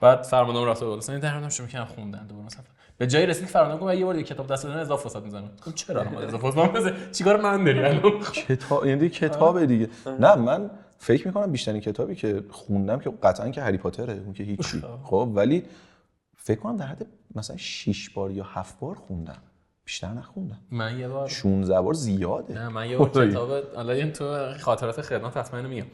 S1: بعد فرماندهام رفته بود مثلا درمون شروع کردم خوندن دوباره مثلا به جای رسید فرمانده گفت یه بار دیگه کتاب دست بدن اضافه وسط میزنم. گفتم چرا من اضافه وسط چیکار من داری الان
S4: کتاب یعنی کتاب دیگه. نه من فکر میکنم بیشترین کتابی که خوندم که قطعا که هری پاتره اون که هیچی خب ولی فکر کنم در حد مثلا 6 بار یا 7 بار خوندم بیشتر نخوندم.
S1: من یه بار
S4: 16 بار زیاده.
S1: نه من یه بار کتاب حالا این تو خاطرات خدمت حتما میگم.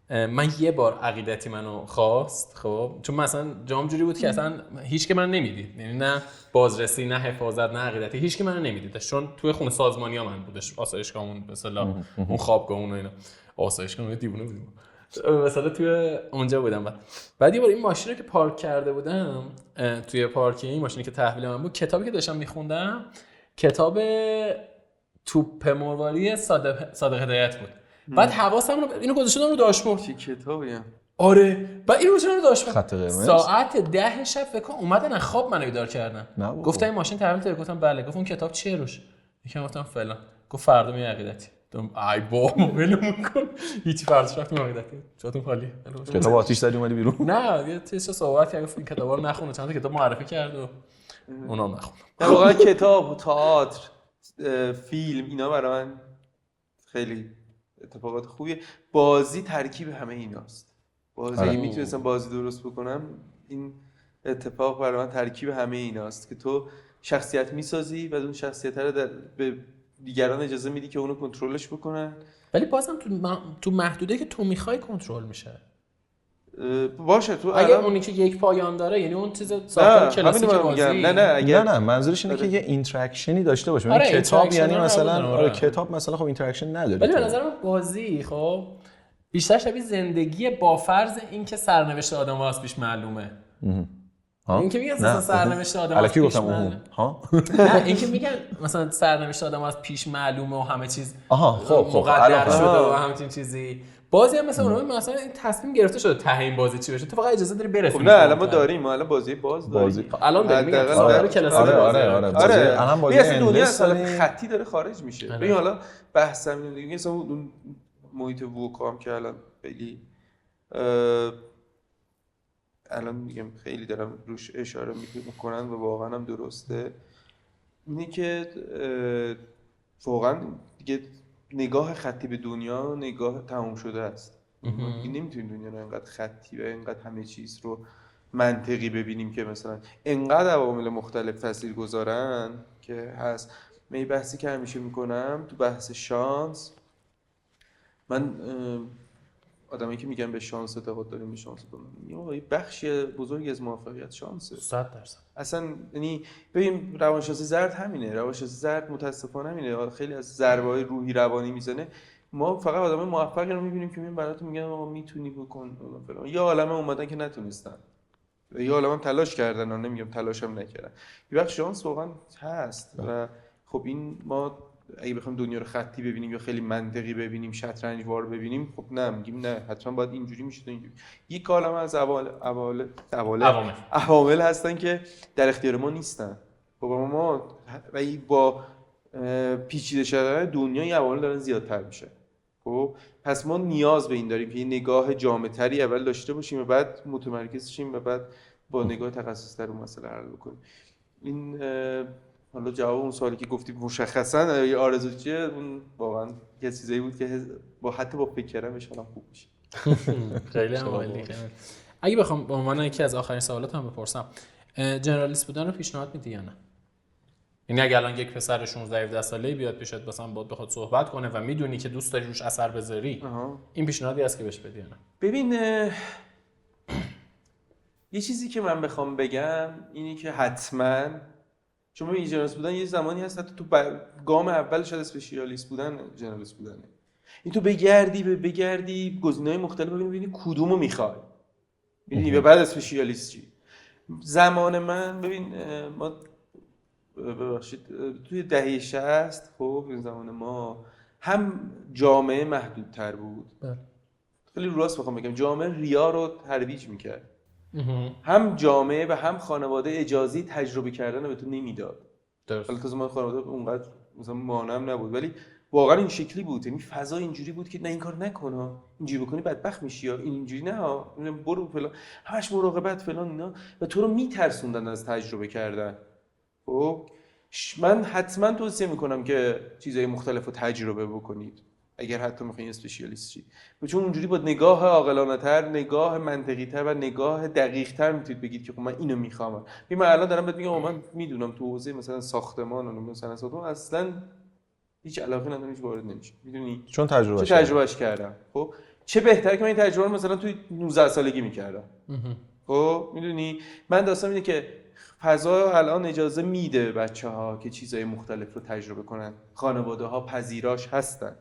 S1: من یه بار عقیدتی منو خواست خب چون مثلا جام جوری بود که اصلا هیچ که منو نمیدید یعنی نه بازرسی نه حفاظت نه عقیدتی هیچ که منو نمیدید چون توی خونه سازمانی‌ها من بودش آسایشگاهمون به اصطلاح اون خوابگاهمون و اینا آسایشگاه دیوونه بودیم مثلا توی اونجا بودم. بعد یه بار این ماشین رو که پارک کرده بودم توی پارکینگ این ماشینی که تحویل من بود کتابی که داشتم میخوندم کتاب توپ مرواری صادق هدایت بود. بعد حواسم رو اینو گذاشتم رو داشبورد.
S3: چه کتابی هم؟
S1: آره بعد اینو گذاشتم رو داشبورد.
S4: خط قرمز
S1: ساعت 10 شب فکر کنم اومدن از خواب منو بیدار کردن. گفتم این ماشین تحویل داری؟ گفتم بله. گفت اون کتاب چیه روش؟ یکم گفتم فلان. گفت فردا می عقیدتی. گفتم ای بابا ولمون کن. هیچ فرداش رفتم عقیدتی. جاتون خالی.
S4: کتاب آتیش زدی اومدی بیرون؟
S1: نه یه چیز صحبت کرد گفت این کتابا رو نخونه چند تا کتاب معرفی کرد و اونا نخوندم.
S3: واقعا کتاب، تئاتر، فیلم اینا برای من خیلی اتفاقات خوبیه. بازی ترکیب همه ایناست. بازی اگه میتونستم بازی درست بکنم این اتفاق برای من ترکیب همه ایناست که تو شخصیت میسازی و اون شخصیت رو به دیگران اجازه میدی که اونو کنترلش بکنن
S1: ولی بازم تو محدوده که تو میخوای کنترل میشه.
S3: باشه تو
S1: اگه اونی که یک پایان داره یعنی اون چیز ساختار کلاسیک بازی
S4: نه منظورش اینه که یه اینتراکشنی داشته باشه.
S1: آره
S4: کتاب یعنی مثلا کتاب مثلا خب اینتراکشن نداره
S1: ولی به نظر من بازی خب بیشتر شبیه زندگی با فرض اینکه سرنوشت آدم از پیش معلومه. این که میگن مثلا سرنوشت آدم از پیش معلومه نه این که میگن مثلا سرنوشت آدم از پیش معلومه و همه چیز مقدر شده و همچین چیزی. بازی هم مثلا اون مثلا این تصمیم گرفته شده ته این بازی چی بشه تو فقط اجازه داری برسی.
S3: خب نه الان ما داریم الان بازی داریم
S1: الان داریم میگم ساختار کلاسیک
S3: آره الان بازی دنیا اصلا خطی داره خارج میشه. ببین حالا بحث همین دیگه مثلا اون محیط ووکام که الان خیلی الان میگم خیلی دارم روش اشاره میکنن و واقعا هم درسته اینه که واقعا دیگه نگاه خطی به دنیا نگاه تموم شده است. نمیتونیم دنیا رو اینقدر خطی و اینقدر همه چیز رو منطقی ببینیم که مثلا اینقدر عوامل مختلف تاثیر گذارن که هست. من بحثی که همیشه میکنم تو بحث شانس من آدمایی که میگن به شانس اعتقاد داریم به شانس یه بخش بزرگی از موفقیت شانسه
S1: 100%.
S3: اصلا یعنی ببین روانشناسی زرد همینه. روانشناسی زرد متاسفانه همینه خیلی از ضربه‌های روحی روانی میزنه. ما فقط آدمای موفقی رو میبینیم که براتون میگن آقا میتونی بکن فلان. یه عالمه اومدن که نتونستن یه عالمه تلاش کردن. من نمیگم تلاشم نکردن. یه بخش شانس واقعا هست و خب این ما اگه بخوایم دنیا رو خطی ببینیم یا خیلی منطقی ببینیم شطرنجوار ببینیم خب نه میگیم نه حتما باید اینجوری میشه تا اینجوری. یک عالمه از عوامل هستن که در اختیار ما نیستن. خب ما با پیچیده شدن دنیا این عوامل دارن زیادتر میشه. خب پس ما نیاز به این داریم که یه نگاه جامع‌تری اول داشته باشیم و بعد متمرکز شیم و بعد با نگاه تخصصی اون مسئله حل بکنیم. این حالا جواب اون سوالی که گفتی مشخصاً آرزو چیه اون واقعا یه چیزایی بود که حتی با فکر کردنش حالم خوب میشه.
S1: خیلی عالی. اگه بخوام به عنوان یکی از آخرین سوالات هم بپرسم جنرالیست بودن رو پیشنهاد میدی یا نه؟ یعنی اگه الان یک پسر 16 ساله‌ای بیاد پیشت مثلا باید بخواد صحبت کنه و میدونی که دوست داری روش اثر بذاری این پیشنهادی هست که بهش بدی یا نه؟
S3: ببین یه چیزی که من بخوام بگم اینی که حتما چون جنرالیست بودن یه زمانی هست حتی تو گام اول شاید اسپشیالیست بودن جنرالیست بودنه. این تو بگردی گزینه‌های مختلف ببینی کدومو میخوای. میدونی و بعد اسپشیالیست چی؟ زمان من ببین ما ببخشید توی دهه 60 خب این زمان ما هم جامعه محدودتر بود. خیلی راست بخوام بگم جامعه ریا رو ترویج میکرد. هم جامعه و هم خانواده اجازه تجربه کردن رو به تو نمیداد.
S1: درست.
S3: حالا من خانواده اونقدر مثلا مانعم نبود ولی واقعا این شکلی بود. یعنی فضا اینجوری بود که نه این کار نکن، اینجوری بکنی بدبخت میشی یا اینجوری نه برو فلان، همش مراقبت فلان اینا و تو رو میترسوندن از تجربه کردن. خب من حتما توصیه میکنم که چیزهای مختلف رو تجربه بکنید اگر حتی میخواین اسپشیالیست شید، چون اونجوری با نگاه عاقلانه‌تر، نگاه منطقی‌تر و نگاه دقیق‌تر میتونید بگید که خب من اینو میخوام. من الان دارم بهت میگم من میدونم تو حوزه مثلا ساختمان و مثلا ساختمان اصلا هیچ علاقه ندارم، هیچ وارد نمیشم. میدونی
S4: چون تجربهش
S3: کردم. خب چه بهتره که من این تجربه رو مثلا توی 19 سالگی میکردم. خب میدونی من داستان اینه که فضا الان اجازه میده بچه‌ها که چیزهای مختلف رو تجربه کنن، خانواده‌ها پذیراش هستن،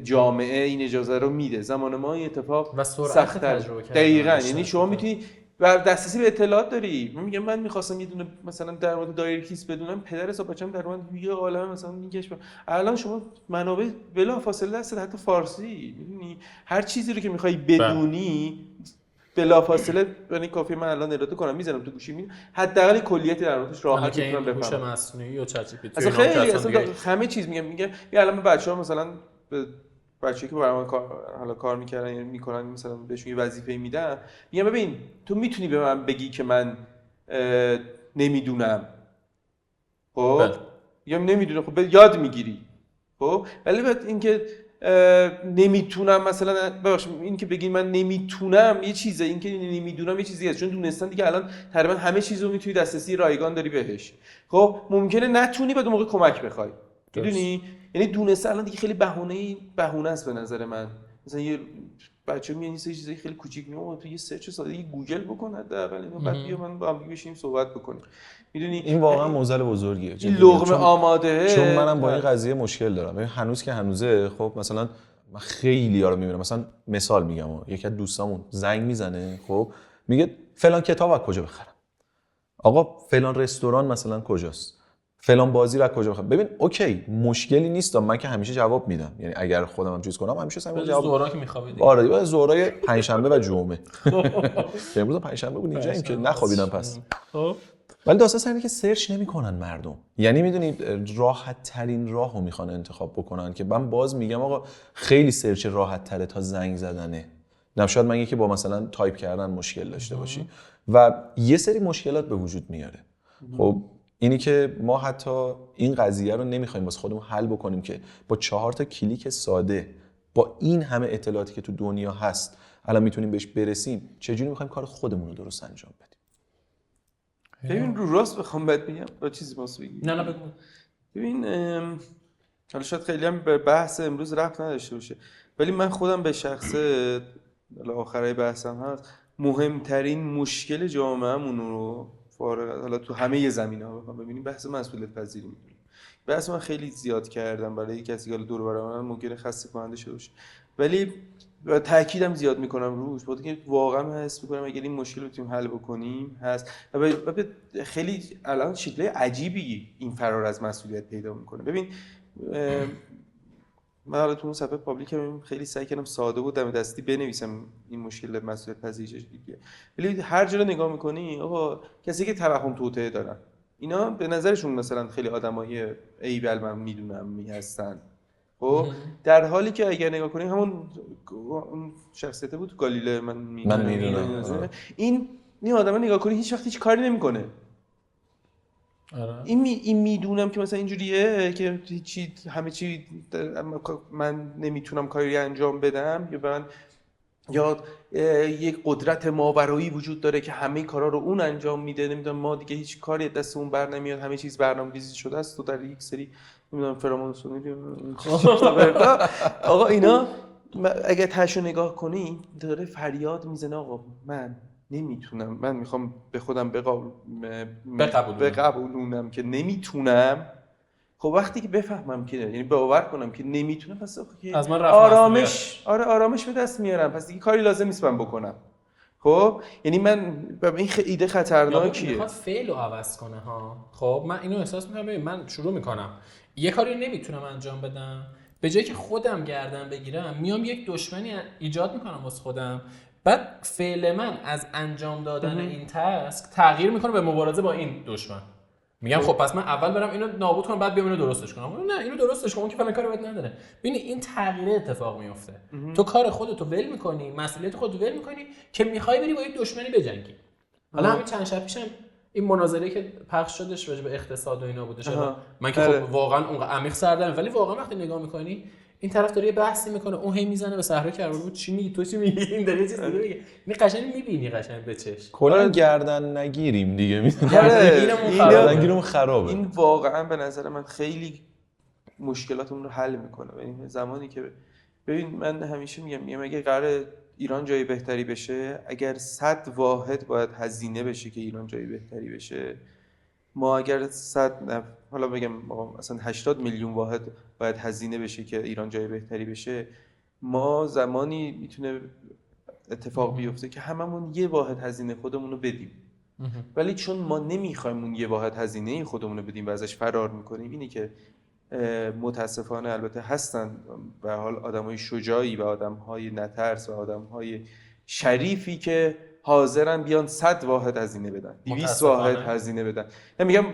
S3: جامعه این اجازه رو میده. زمان ما این اتفاق سخت‌تر دقیقاً، یعنی شما میتونی و دسترسی به اطلاعات داری. من میگم من می‌خواستم یه دونه مثلا در مورد دایره کیس بدونم، پدر حساب بچه‌م در مورد یه عالمه مثلا این کشور الان شما منابع بلافاصله دست حتی فارسی، میدونی هر چیزی رو که می‌خوای بدونی بلافاصله، یعنی کافیه من الان اراده کنم میذارم تو گوشی میبینم حداقل کلیتی در موردش راحت میتونم بفهمم.
S1: هوش مصنوعی و چت جی پی تی
S3: اصلا خیلی اصلا همه چیز میگم یا الان بچه‌ها مثلا بچه‌ای که برام کار می‌کردن یا می‌کنن مثلا بهشون یه وظیفه میدم میگم ببین تو میتونی به من بگی که من نمیدونم، خب یا نمیدونم، خب یاد میگیری، خب ولی بعد اینکه نمیتونم مثلا ببخشید این که بگین من نمیتونم یه چیزه، این که نمیدونم یه چیزی هست، چون دونستن دیگه الان تقریبا همه چیزو میتونی دسترسی رایگان داری بهش. خب ممکنه نتونی بعد موقع کمک بخوای، میدونی یعنی دونستن الان دیگه خیلی بهونه است به نظر من. مثلا یه بچه میاد یه چیزای خیلی کوچیک میگه تو یه سرچ ساده گوگل بکن حداقل اینو، بعد بیا من با هم بشینیم صحبت بکنیم. میدونی این
S4: واقعا معضل بزرگیه،
S3: این لقمه آماده.
S4: چون منم با این قضیه مشکل دارم. هنوز که هنوزه خب مثلا من خیلی ها رو میبینم، مثلا مثال میگم یکی از دوستامون زنگ میزنه خب میگه فلان کتاب از کجا بخرم، آقا فلان رستوران مثلا کجاست، فلان بازی رو از کجا بخرم. ببین اوکی مشکلی نیست، من که همیشه جواب میدم، یعنی اگر خودم هم چیز کنم همیشه سعی می‌کنم جواب
S1: زورا که میخوابید.
S4: آره زورای پنجشنبه و جمعه. امروز پنجشنبه بود اینجاییم که نخوابیدم پس. ولی داستان اینه که سرچ نمی‌کنن مردم. یعنی میدونید راحت ترین راهو میخوان انتخاب بکنن که من باز میگم آقا خیلی سرچ راحت تره تا زنگ زدنه. شاید من یکی با مثلا تایپ کردن مشکل داشته باشی و یه سری مشکلات به وجود میاره. خب اینی که ما حتی این قضیه رو نمیخوایم واسه خودمون حل بکنیم که با 4 تا کلیک ساده با این همه اطلاعاتی که تو دنیا هست الان میتونیم بهش برسیم، چجوری میخوایم کار خودمون رو درست انجام بدیم.
S3: ببین رو راست بخوام بهت بگم با چیزی واسه بگم.
S1: نه بگو.
S3: ببین حالا شاید خیلی هم به بحث امروز ربط نداشته باشه ولی من خودم به شخصه آخرای بحثم هست مهمترین مشکل جامعه‌مون رو فارغ حالا تو همه زمینه‌ها بخوام ببینیم بحث مسئولیت پذیری می‌دونم. بحث من خیلی زیاد کردم برای کسی که دور و بر من ممکنه خسته کننده شده باشه ولی تاکیدم زیاد میکنم روش، بود که واقعا حس میکنم اگر این مشکل رو بتونیم حل بکنیم هست و خیلی الان شکل عجیبی این فرار از مسئولیت پیدا میکنه. ببین من حالا تو اون صفحه پابلیکم خیلی سعی کردم ساده و دم دستی بنویسم این مشکل مسئولیت پذیری چجوریه، ولی هر جا رو نگاه میکنی آقا کسی که توهم توطئه دارن اینا به نظرشون مثلا خیلی آدمای ایول من میدونم هستن، خب در حالی که اگر نگاه کنیم همون شخصیت بود گالیله من میدونم این آدمو نگاه کنی هیچ وقت هیچ کاری نمیکنه. این میدونم که مثلا اینجوریه که هیچی همه چی من نمیتونم کاری انجام بدم یا یک قدرت ماورایی وجود داره که همه کارا رو اون انجام میده، نمیدونم ما دیگه هیچ کاری دست اون بر نمیاد، همه چیز برنامه‌ریزی شده است و در یک سری نمیدونم فرامونسونی آقا اینا اگه تاشو نگاه کنی داره فریاد میزنه آقا من نمیتونم، من میخوام به خودم بقبولونم که نمیتونم. خب خب وقتی که بفهمم که یعنی باور کنم که نمیتونم، پس که
S1: از من رفت
S3: آرامش به دست میارم، پس دیگه کاری لازم نیست من بکنم. خب یعنی من این ایده خطرناکیه.
S1: میخواد فعل رو عوض کنه ها. خب من اینو احساس میکنم، ببین من شروع میکنم یه کاری نمیتونم انجام بدم، به جایی که خودم گردن بگیرم میام یک دشمنی ایجاد میکنم واسه خودم، بعد فعل من از انجام دادن این تاسک تغییر میکنه به مبارزه با این دشمن. میگم خب پس من اول برم اینو نابود کنم بعد بیام اینو درستش کنم. نه اینو درستش کنم که فلان کاری باید نداره. ببین این تغییر اتفاق میفته. تو کار خودتو ول میکنی، مسئولیت خودتو ول میکنی که میخوای بری با یک دشمنی بجنگی. حالا همین چند شب پیشم این مناظره که پخش شدش راجع به اقتصاد و اینا بودش. من که خب واقعا اون عمیق سردم، ولی واقعا وقتی نگاه میکنی این طرف داره یه بحثی میکنه، اون هی میزنه به صحرا کربلا، چی میگی تو چی میگی، این داره یه چیز دیگه میگه. این قشنگ میبینی قشنگ به چشم.
S4: کلا گردن نگیریم دیگه،
S3: گردنگیرمون
S4: خرابه.
S3: این واقعا به نظر من خیلی مشکلاتمون رو حل میکنه. یعنی زمانی که ببین من همیشه میگم اگه قرار ایران جای بهتری بشه، اگر 100 واحد باید هزینه بشه که ایران جای بهتری بشه، ما اگر 100 حالا بگم مثلا 80 میلیون واحد باید هزینه بشه که ایران جای بهتری بشه، ما زمانی میتونه اتفاق بیفته که هممون یه واحد هزینه خودمون رو بدیم. ولی چون ما نمیخوایم اون یه واحد هزینه خودمون رو بدیم و ازش فرار میکنیم، اینی که متاسفانه البته هستن به حال آدمای شجاعی و آدمهای نترس و آدمهای شریفی که حاضرن بیان 100 واحد هزینه بدن، 200 واحد هزینه بدن. من میگم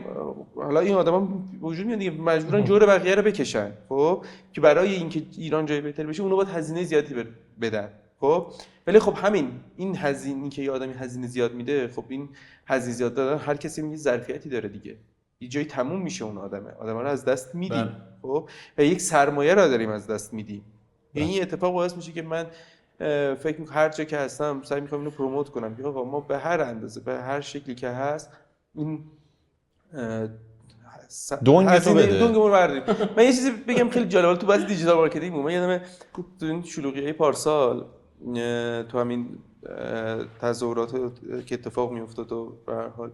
S3: حالا این آدما وجود میاد دیگه، مجبورن جور بقیه رو بکشن، خب که برای اینکه ایران جای بهتری بشه اونو باید هزینه زیادی بدن. خب ولی خب این هزینه که یه آدمی هزینه زیاد میده، خب این هزینه زیاد دادن هر کسی یه ظرفیتی داره دیگه، یه جایی تموم میشه اون آدم رو از دست میدیم. خب و یک سرمایه رو داریم از دست میدیم. این اتفاق باعث میشه که من فکر میکنم هر جا که هستم سعی میکنم اینو پروموت کنم که آقا ما به هر اندازه به هر شکلی که هست این
S4: دونگتو بده،
S3: دونگمون برداریم. من یه چیزی بگم خیلی جالب، تو بعضی دیجیتال مارکتینگ بود، من یادمه تو این شلوغیای پارسال تو همین تظاهرات که اتفاق میافتاد و به هر حال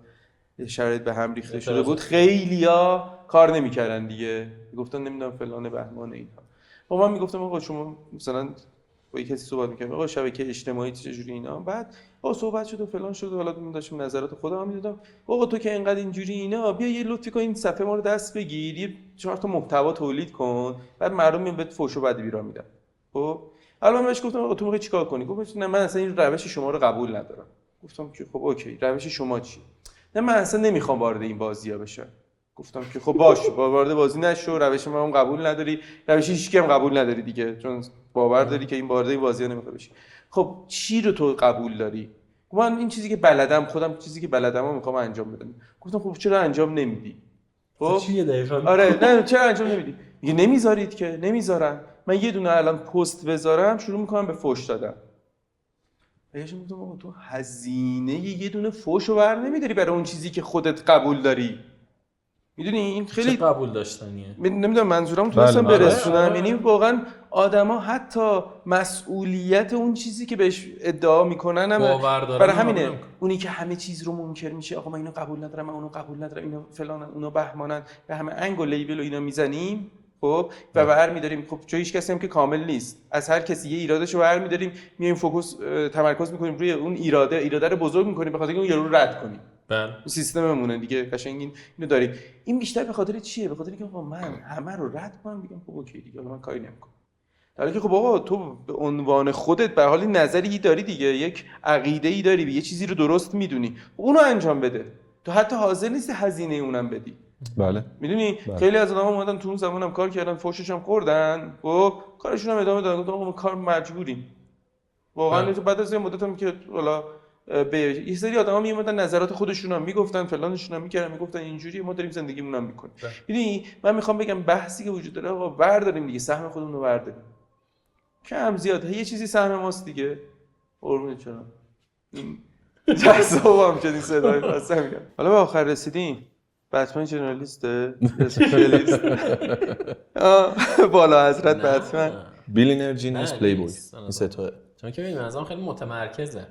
S3: شرایط به هم ریخته شده بود، خیلیا کار نمیکردن دیگه، گفتن نمیدونم فلان بهمان اینها. با من میگفتم آقا شما مثلا با کسی صحبت می‌کردم آقا شبکه اجتماعی چجوری اینا، بعد آقا صحبت شد و فلان شد و حالا من داشتم نظرات خودم میدادم، آقا تو که اینقدر اینجوری اینا بیا یه لطفی کن این صفحه ما رو دست بگیر، یه 4 تا محتوا تولید کن، بعد مردم میان بهت فوش و بدی بیرا میدن. خب الان من بهش گفتم آقا تو می‌خوای چیکار کنی؟ گفت نه من اصلا این روش شما رو قبول ندارم. گفتم که خب اوکی روش شما چیه؟ نه من اصلا نمیخوام وارد این بازی‌ها بشم. گفتم که خب باشه وارد بازی نشو، روش ما هم قبول نداری، روش هیچ کی هم قبول نداری دیگه، چون باور داری که این وارد این بازی‌ها نمیخواد بشی. خب چی رو تو قبول داری؟ من این چیزی که بلدم، خودم چیزی که بلدمو میخوام انجام بدم. گفتم خب چرا انجام نمیدی؟ خب
S1: چیه دقیقاً؟
S3: آره نه چرا انجام نمیدی؟ میگه نمیذارید که. نمیذارم. من یه دونه الان پست بذارم شروع میکنم به فوش دادن. بهش میگم آقا تو هزینه یه دونه فوشو بر نمیداری برای اون چیزی که خودت قبول داری. میدونی این خیلی
S1: قبول داشتنیه.
S3: نمیدونم منظورم تونستم برسونم. یعنی واقعا آدما حتی مسئولیت اون چیزی که بهش ادعا میکنن هم برای همینه. اونی که همه چیز رو منکر میشه، آقا من اینو قبول ندارم، من اونو قبول ندارم، اینو فلانن، اونو بهمانن، به همه انگ و لیبل و اینا میزنیم. خب و برمی‌داریم. خب چون هیچ کسی هم که کامل نیست، از هر کسی یه ایرادشو برمی‌داریم، میایم فوکوس تمرکز می‌کنیم روی اون ایراده رو بزرگ می‌کنیم به خاطر اینکه اون یارو رو رد کنیم. بله سیستممونه دیگه قشنگ اینو داریم. این بیشتر به خاطر چیه؟ به خاطر اینکه آقا من همه رو رد کنم بگم خب اوکی دیگه من کاری نمی‌کنم. در حالی که خب آقا تو به عنوان خودت به حال نظری داری دیگه، یک عقیده‌ای داری، یه چیزی رو درست می‌دونی، اونو انجام بده. تو حتی حاضر نیستی هزینه اونم بدی.
S4: بله
S3: میدونی خیلی از آدم‌ها اومدن تو اون زمانم کار کردن، فوشش هم خوردن، خب کارشون هم ادامه دادن. گفتم ما کار مجبوریم واقعا. تو بعد از این مدت هم که حالا به یه سری آدم‌ها میومدن نظرات خودشون هم میگفتن، فلانشون هم میکردن، میگفتن اینجوری ما داریم زندگیمون هم میکنیم. میدونی من میخوام بگم بحثی که وجود داره آقا برداریم دیگه، سهم خودمون رو برداریم، کم زیاد یه چیزی سهم ماست دیگه. قربونت چرا این جذابم شد این صدای واسه میگم. حالا به آخر رسیدیم. بتمن ژنرالیسته، اسپشیالیست، بالا حضرت بتمن،
S4: بیلینر، جینیوس، پلی بوی. این سه تا
S1: چون که ببین نظام خیلی متمرکزه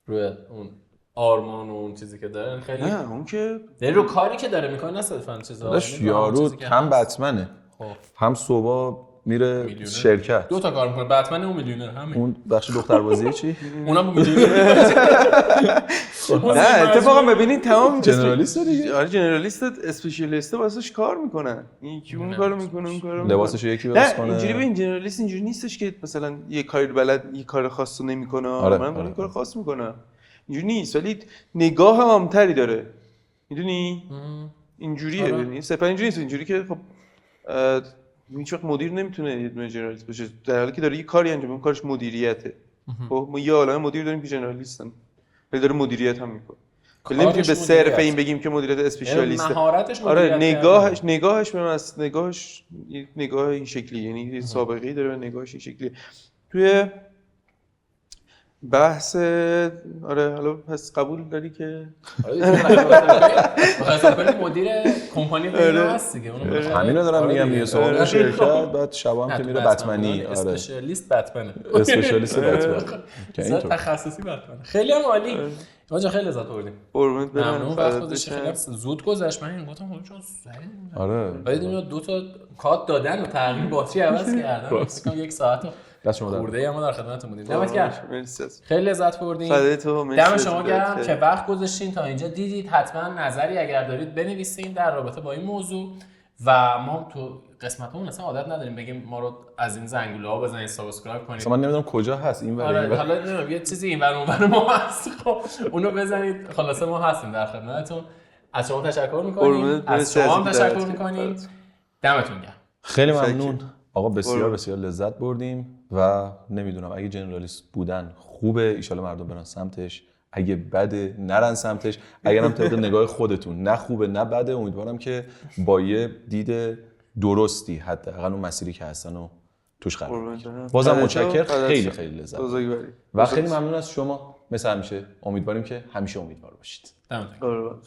S1: روی اون آرمان و اون چیزی که داره خیلی
S3: نه اون که
S1: رو کاری که داره میکنه نه صرفا چیزا.
S4: داداش یارو هم بتمنه هم صبح میره
S1: میلیونر.
S4: شرکت.
S1: دو تا کار میکنه، بتمن و میلیونر همین.
S4: اون بخش دختربازی چی؟
S1: اونم میلیونر.
S3: نه اتفاقا ببینید تمام
S4: جنرالیست دیگه.
S3: آره جنرالیست اسپشیالیست واسش کار میکنن. این کی اون کارو میکنه اون کارو
S4: لباسشو یکی درست کنه.
S3: اینجوری به این جنرالیست اینجوری نیستش که مثلا یه کاری بلد یه کار خاصو نمیکنه.
S4: آره،
S3: من
S4: آره.
S3: کار خاص میکنم. اینجوری نیست ولی نگاه هم عامتری داره. میدونی؟ اینجوریه ببین سپر اینجوری نیست اینجوری که خب هیچ وقت مدیر نمیتونه یه دونه جنرالیست باشه در حالی که داره یه کاری انجام میده کارش مدیریته. خب ما یه عالمه مدیر داریم که جنرالیستن ولی داره مدیریت هم میکنه. ولی نمیتونیم به صرف این بگیم که مدیریت اسپشیالیسته.
S1: مهارتش
S3: آره نگاهش به نگاه این شکلی یعنی سابقه‌ای داره و نگاهش این شکلی. توی بحث آره حالا پس قبول داری که
S1: مدیر کمپانی اینا هست دیگه.
S4: همینو دارم میگم دیگه. صبح شرکت بعد شب هم که میره بتمنی. آره
S1: اسپشیالیست بتمنه.
S4: اسپشیالیست بتمن.
S1: تخصصی بتمنه. خیلی هم عالی. آقا خیلی لذت بردیم.
S3: قربونت برم.
S1: ممنون وقت گذاشتی. خیلی زود گذشت. من گفتم خب چون
S4: آره
S1: بعد اینا دو تا کات دادن و تغییر باتری عوض کردن. فکر کنم 1 ساعت
S4: دست شما
S1: خورده ما در خدمتتون بودیم. دمت گرم.
S3: مرسی.
S1: خیلی لذت بردیم. دم شما گرم که وقت گذاشتین تا اینجا دیدید. حتما نظری اگر دارید بنویسین در رابطه با این موضوع و ما تو قسمتمون اصلا عادت نداریم بگیم ما رو از این زنگوله‌ها بزنید سابسکرایب کنید.
S4: اصلا من نمیدونم کجا هست این
S1: آره حالا نمیدونم یه چیزی این ور اون ما هست. خب اونو بزنید. خلاصه ما هستیم در خدمتتون. از شما تشکر می‌کنیم. از شما هم تشکر می‌کنیم. دمتون گرم.
S4: خیلی ممنون آقا. بسیار بسیار لذت بردیم و نمیدونم اگه جنرالیست بودن خوبه ایشالا مردم برن سمتش، اگه بده نرن سمتش، اگرم طبق نگاه خودتون نه خوبه نه بده امیدوارم که با یه دید درستی حداقل اون مسیری که هستن و توش قرار بگیرن. بازم متشکر. خیلی خیلی لذت و خیلی ممنون از شما. مثل همیشه امیدواریم که همیشه امیدوار باشید.
S1: دمتون گرم.